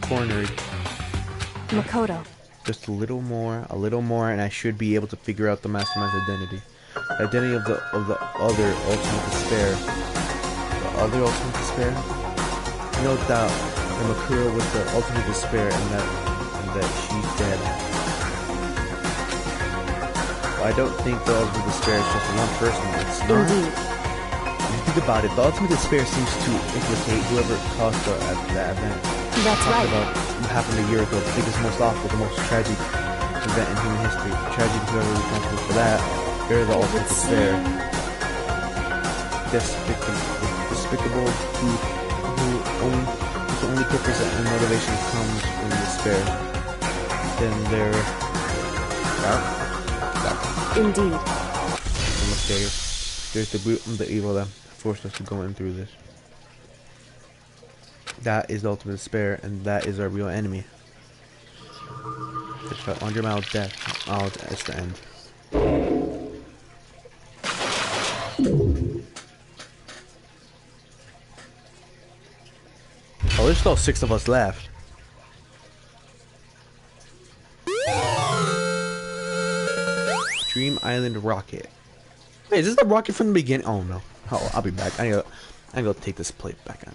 cornered. Makoto. Just a little more, and I should be able to figure out the mastermind's identity. The identity of the other ultimate despair. The other ultimate despair? No doubt that Makuro was the ultimate despair and that she's dead. Well, I don't think the ultimate despair is just one person. It's not. Indeed. If you think about it, the ultimate despair seems to implicate whoever caused the event. That's right. About what happened a year ago, the biggest, most awful, the most tragic event in human history. Tragic, whoever was responsible for that, they're the ultimate despair. Despicable, whose only purpose and motivation comes from despair. Then they're dark. Indeed. There's the brute and the evil that forced us to go in through this. That is the ultimate despair, and that is our real enemy. It's about 100 miles death. Oh, it's the end. Oh, there's still 6 of us left. Dream Island rocket. Wait, is this the rocket from the beginning? Oh no. Oh, I'll be back. I gotta take this plate back on.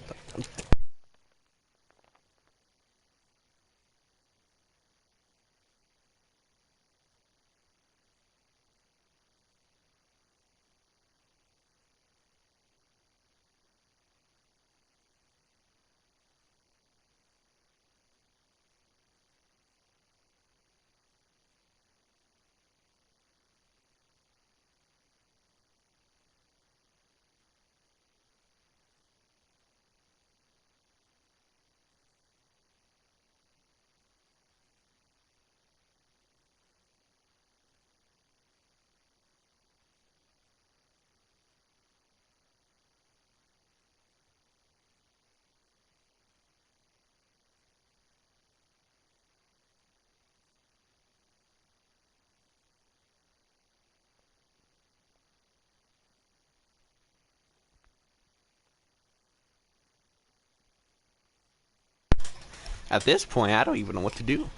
At this point, I don't even know what to do.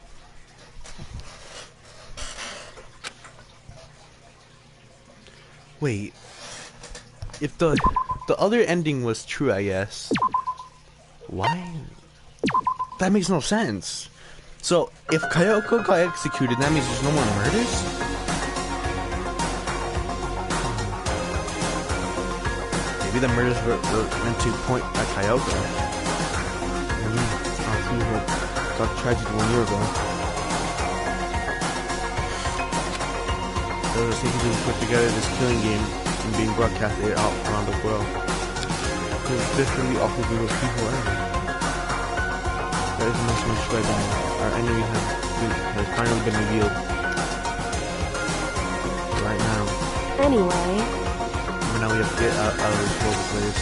Wait. If the other ending was true, I guess. Why? That makes no sense. So, if Kayoko got executed, that means there's no more murders? Maybe the murders were meant to point at Kayoko. Got tragedy 1 year ago. They were thinking to put together this killing game and being broadcasted out around the world. Because this really awful group of people ever. That is the most destroyed by our enemy has finally been revealed. Right now. Anyway. But now we have to get out of this horrible place.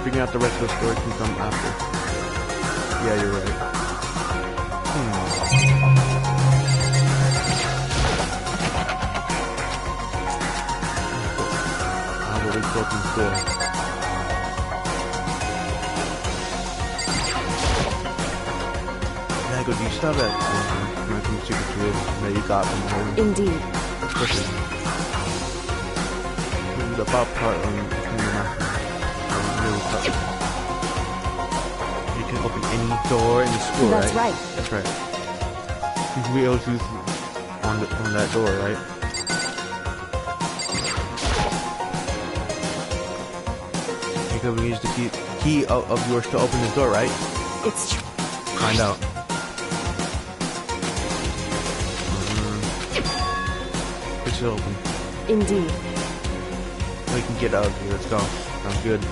Figuring out the rest of the story can come after. Yeah, you're right. I will wait to open the door. Yeah, do you still have that American Secret tool that you got from home? Indeed. Especially the top part on the map. You can open any door in the school, That's right? That's right. You can be able to use on that door, right? could we use the key of yours to open this door, right? It's true. Find out. Push it open. Indeed. We can get out of here. Let's go. Sounds good.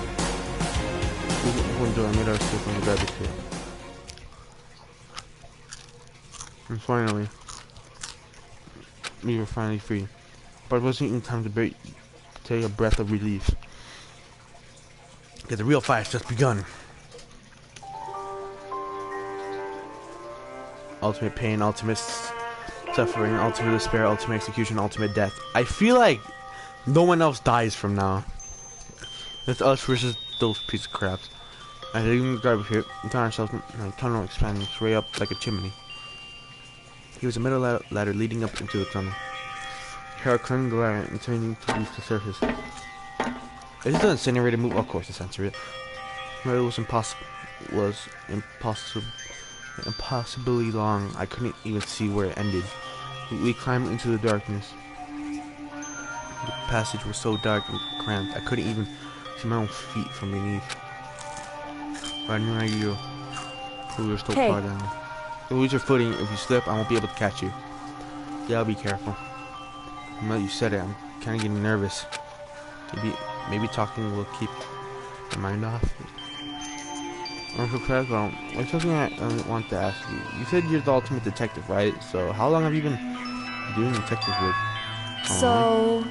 One door. I made our stuff from the garbage here. And finally, we were finally free. But it wasn't even time to take a breath of relief. Because the real fight's just begun. Ultimate pain, ultimate suffering, ultimate despair, ultimate execution, ultimate death. I feel like no one else dies from now. It's us versus those pieces of craps. I think we grab here and turn ourselves in a tunnel expanding its way up like a chimney. He was a metal ladder leading up into the tunnel. Hair climbing the ladder and turning to reach the surface. Is this an incinerator move? Of course, it's censored. But it was impossibly long. I couldn't even see where it ended. We climbed into the darkness. The passage was so dark and cramped, I couldn't even see my own feet from beneath. Right near you. We were still far down. You'll lose your footing. If you slip, I won't be able to catch you. Yeah, I'll be careful. Now that you said it, I'm kind of getting nervous. Maybe talking will keep my mind off. There's something I want to ask you. You said you're the ultimate detective, right? So how long have you been doing detective work? So...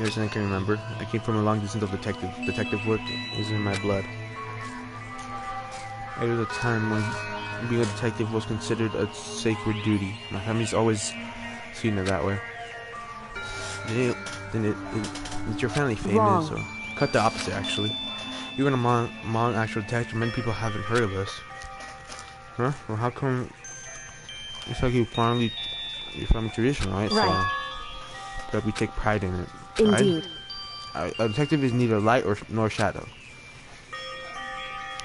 Yes, I can remember. I came from a long distance of detective work is in my blood. There was a time when being a detective was considered a sacred duty. My family's always seen it that way. Is your family famous? Wrong. Or cut the opposite, actually. You're an among actual detectives. Many people haven't heard of us. Huh? Well, how come? It's like your family tradition, right? Right. So that we take pride in it. Indeed. Right? A detective is neither light nor shadow.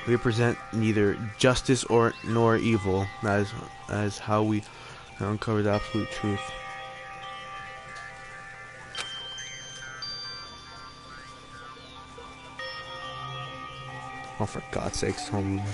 We represent neither justice nor evil. That is how we uncover the absolute truth. Oh, for God's sakes, homie.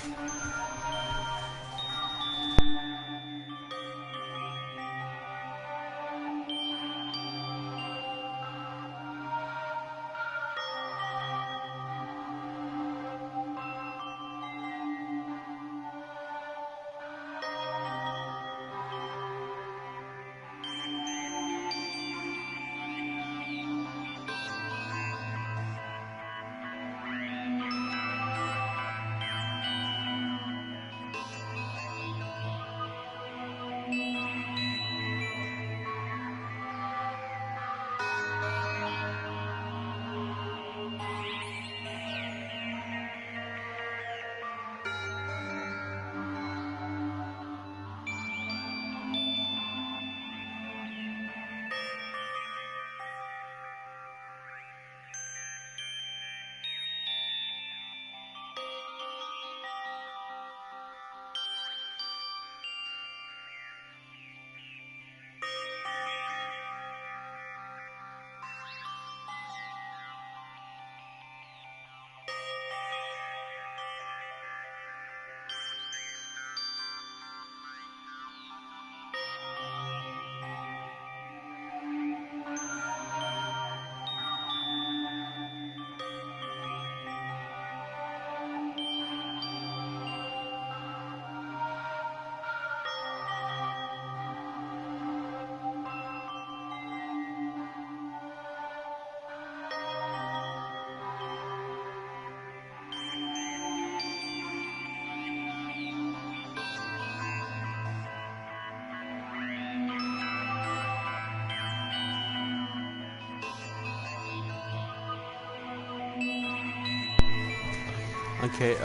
Okay,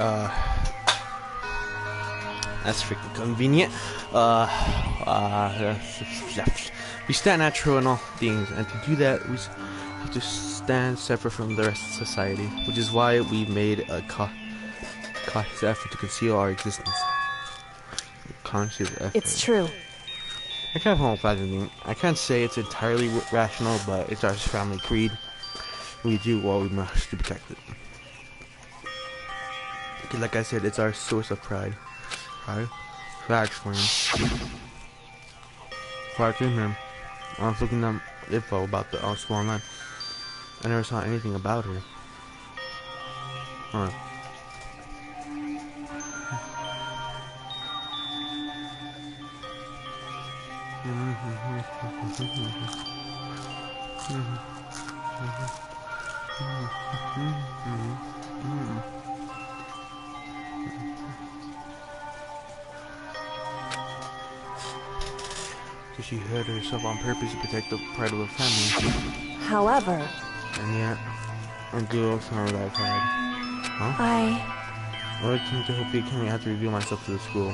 that's freaking convenient. We stand natural in all things, and to do that, we have to stand separate from the rest of society, which is why we made a conscious effort to conceal our existence. Conscious effort. It's true. I can't say it's entirely rational, but it's our family creed. We do what we must to protect it. Because like I said, it's our source of pride. Pride? Facts for him. Before I came here, I was looking up info about the school online. I never saw anything about her. Huh. So she hurt herself on purpose to protect the pride of her family. However, And yet, a girl found that pride. Huh? I Well, I came to help you. I had to reveal myself to the school.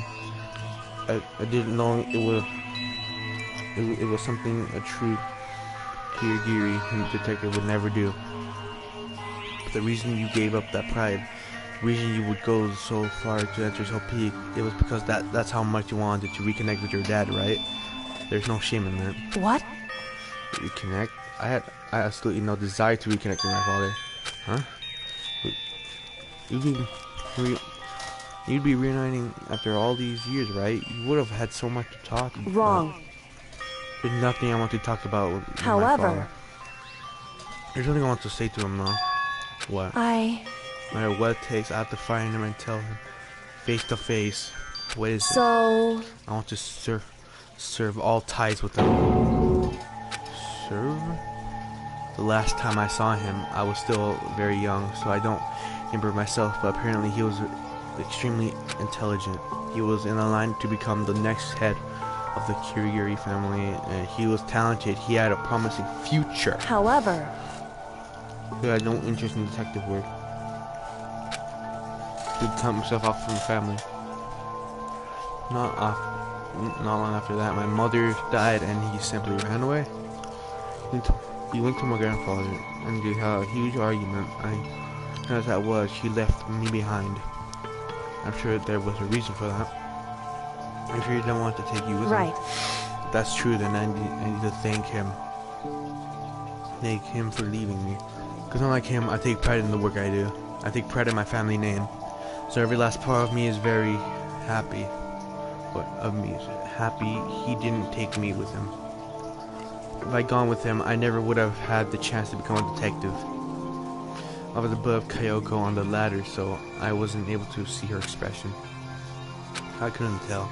I didn't know it was something a true Kirigiri detective would never do. But the reason you gave up that pride, the reason you would go so far to enter Soul Peak, it was because that's how much you wanted to reconnect with your dad, right? There's no shame in that. what? Reconnect? I had absolutely no desire to reconnect with my father. Huh? You'd be reuniting after all these years, right? You would have had so much to talk about. Wrong. There's nothing I want to talk about with my However, father. There's something I want to say to him though. What? No matter what it takes, I have to find him and tell him face to face. What is it? so I want to serve all ties with him. Serve? The last time I saw him, I was still very young, so I don't remember myself, but apparently he was extremely intelligent. He was in a line to become the next head of the Kirigiri family, and he was talented. He had a promising future. however, He had no interest in detective work. He cut himself off from the family. Not long after that, my mother died, and he simply ran away. He went to my grandfather, and they had a huge argument. As that was, he left me behind. I'm sure there was a reason for that. I'm sure he didn't want to take you with him. right. If that's true, then I need to thank him. Thank him for leaving me. Because unlike him, I take pride in the work I do. I take pride in my family name. So every last part of me is very happy. But of me is happy he didn't take me with him. If I'd gone with him, I never would have had the chance to become a detective. I was above Kyoko on the ladder, so I wasn't able to see her expression. I couldn't tell.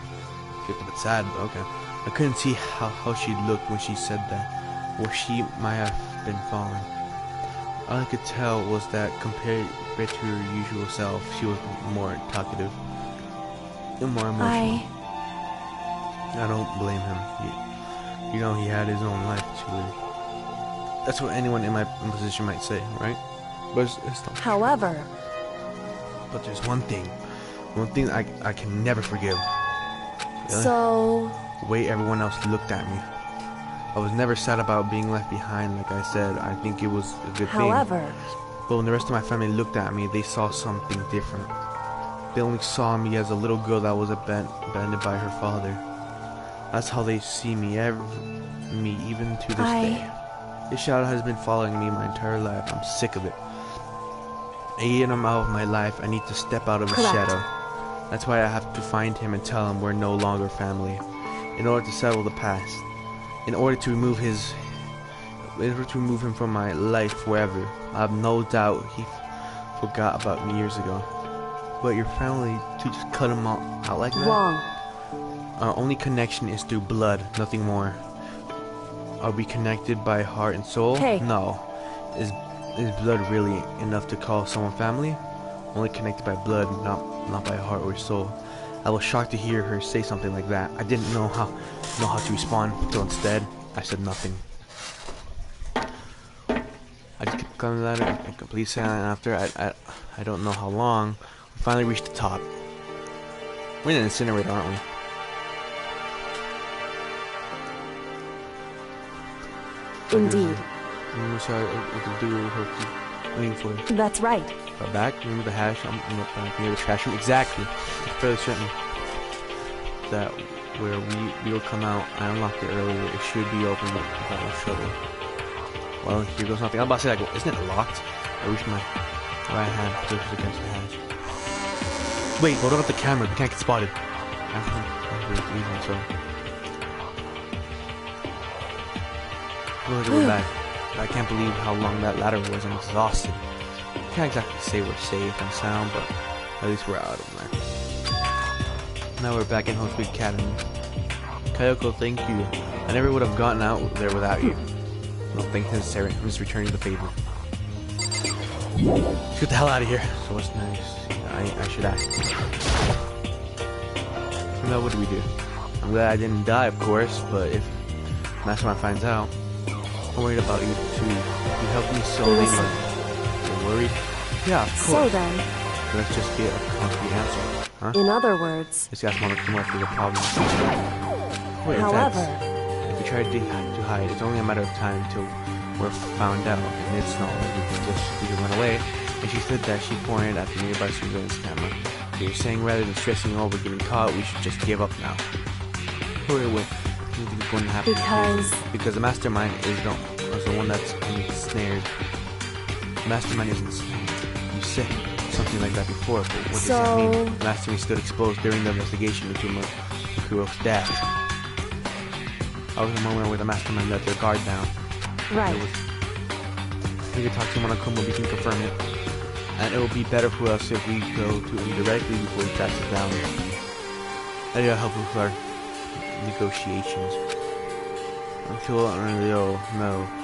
She looked a bit sad, but okay. I couldn't see how she looked when she said that, or she might have been falling. All I could tell was that compared to her usual self, she was more talkative and more emotional. I don't blame him. You know, he had his own life to live. That's what anyone in my position might say, right? But it's not. However, But there's one thing I can never forgive. Really? so The way everyone else looked at me. I was never sad about being left behind, like I said. I think it was a good however, thing. But when the rest of my family looked at me, they saw something different. They only saw me as a little girl that was abandoned by her father. That's how they see me, even to this day. This shadow has been following me my entire life. I'm sick of it. I get him out of my life. I need to step out of the Correct. shadow. That's why I have to find him and tell him we're no longer family. In order to settle the past. In order to remove him from my life forever. I have no doubt he forgot about me years ago. But your family to just cut him out like that? wrong. Our only connection is through blood, nothing more. Are we connected by heart and soul? Hey. No. Is blood really enough to call someone family? Only connected by blood, not by heart or soul. I was shocked to hear her say something like that. I didn't know how to respond, so instead, I said nothing. I just kept climbing the ladder in complete silence. After I don't know how long, we finally reached the top. We're in an incinerator, aren't we? Indeed. So I could do her waiting for you. That's right. Back, remember the hash? I'm back near the trash room. Exactly. It's fairly certain that where we will come out. I unlocked it earlier. It should be open without much trouble. Well, here goes nothing. I'm about to say, isn't it locked? I reached my right hand pushed against the hash. Wait, load up the camera. We can't get spotted. So. Look at back. I can't believe how long that ladder was. I'm exhausted. Can't exactly say we're safe and sound, but at least we're out of there. Now we're back in Hope's Academy. Kayoko, thank you. I never would have gotten out there without you. No, thank necessary. I'm just returning the favor. Let's get the hell out of here. So what's next? I should ask. Now what do we do? I'm glad I didn't die, of course, but if Mastermind finds out, I'm worried about you too. You helped me so late. You're worried? Yeah, of course. So then, let's just get a concrete answer, huh? in other words, let's ask Monokuma if there's a problem. Wait, however, if we try to hide, it's only a matter of time until we're found out, and it's not like we can run away. And she said that she pointed at the nearby surveillance camera. So you're saying rather than stressing over getting caught, we should just give up now. Wait. Anything is going to happen? Because the mastermind is the one that's ensnared. The mastermind is ensnared. You said something like that before, but what does that mean? The mastermind stood exposed during the investigation into Makuro's death. I was the moment where the mastermind let their guard down. Right. We can talk to Monokuma, we can confirm it. And it will be better for us if we go to him directly before he tracks us down. And it'll help with our negotiations. I feel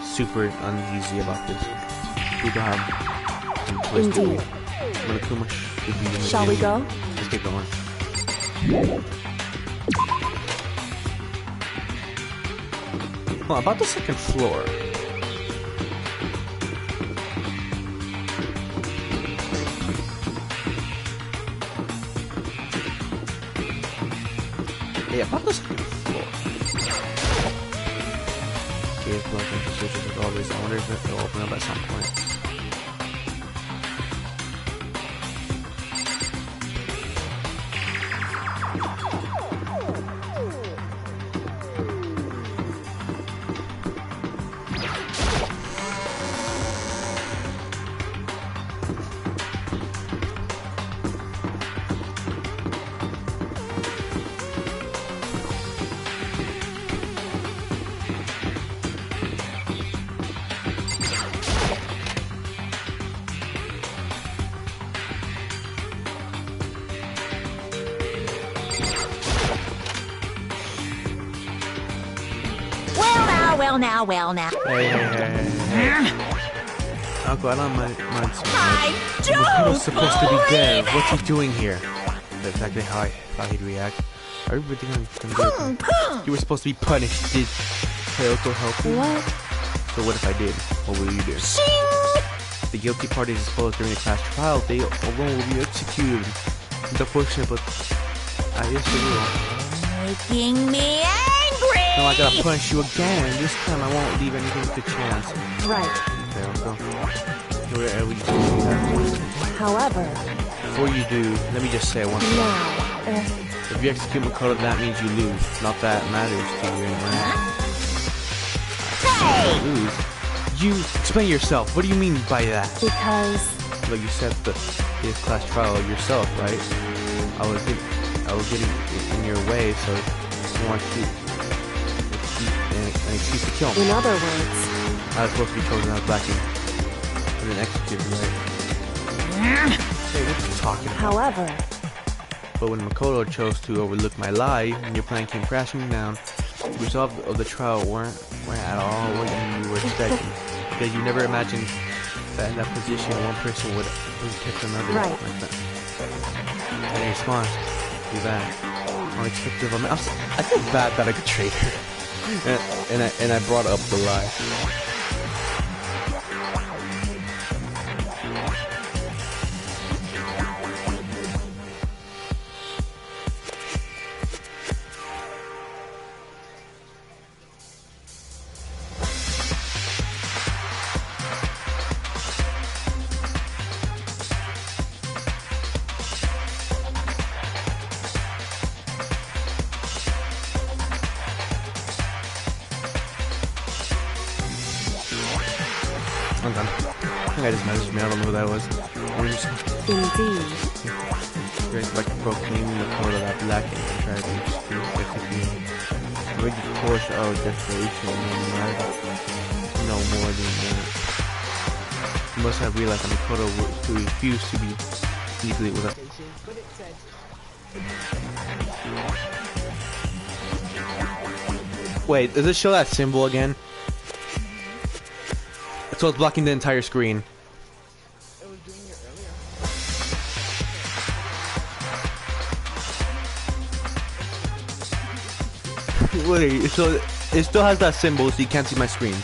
super uneasy about this. We don't have any choice to leave. Monokuma should be in the shall we go? Let's get going. Well, about the second floor. Yeah, about the second floor. Okay, it's broken for switches like always. I wonder if it'll open up at some point. Well now. Hey. Uncle, I don't mind. I don't He's supposed to be dead. What's he doing here? That's exactly how I thought he'd react. Are you really gonna do it? You were supposed to be punished. Did Kayoko help you? What? So what if I did? What will you do? Shing! The guilty parties exposed during the class trial, they alone will be executed. It's unfortunate, but I guess they will. Making me angry! No, I gotta punish you again. This time I won't leave anything to chance. Right. Okay, so we're at least doing that. However, Before you do, let me just say one thing. now, If you execute Makoto, that means you lose. Not that it matters to you anymore. Hey! Lose? You explain yourself. What do you mean by that? because Like you said, this class trial yourself, right? I was getting in your way, so you want to an excuse to kill me. in other words, I was supposed to be chosen as Blackie and then executed, right? Hey, what are you talking about? however, But when Makoto chose to overlook my lie, and your plan came crashing down, the result of the trial weren't at all what you were expecting. Because you never imagined that in that position, one person would protect another Right. like that. And in response to that, unexpected event, I feel bad that I betrayed her, and I brought up the lie. I'm done. I think I just messaged me. I don't know who that was. indeed. guys like proclaiming the code of that black and try to execute with the torch of desperation no more than that. You must have realized that Makoto would refuse to be easily with us. Wait, does it show that symbol again? So it's blocking the entire screen. It was doing it earlier. Wait, so it still has that symbol, so you can't see my screen.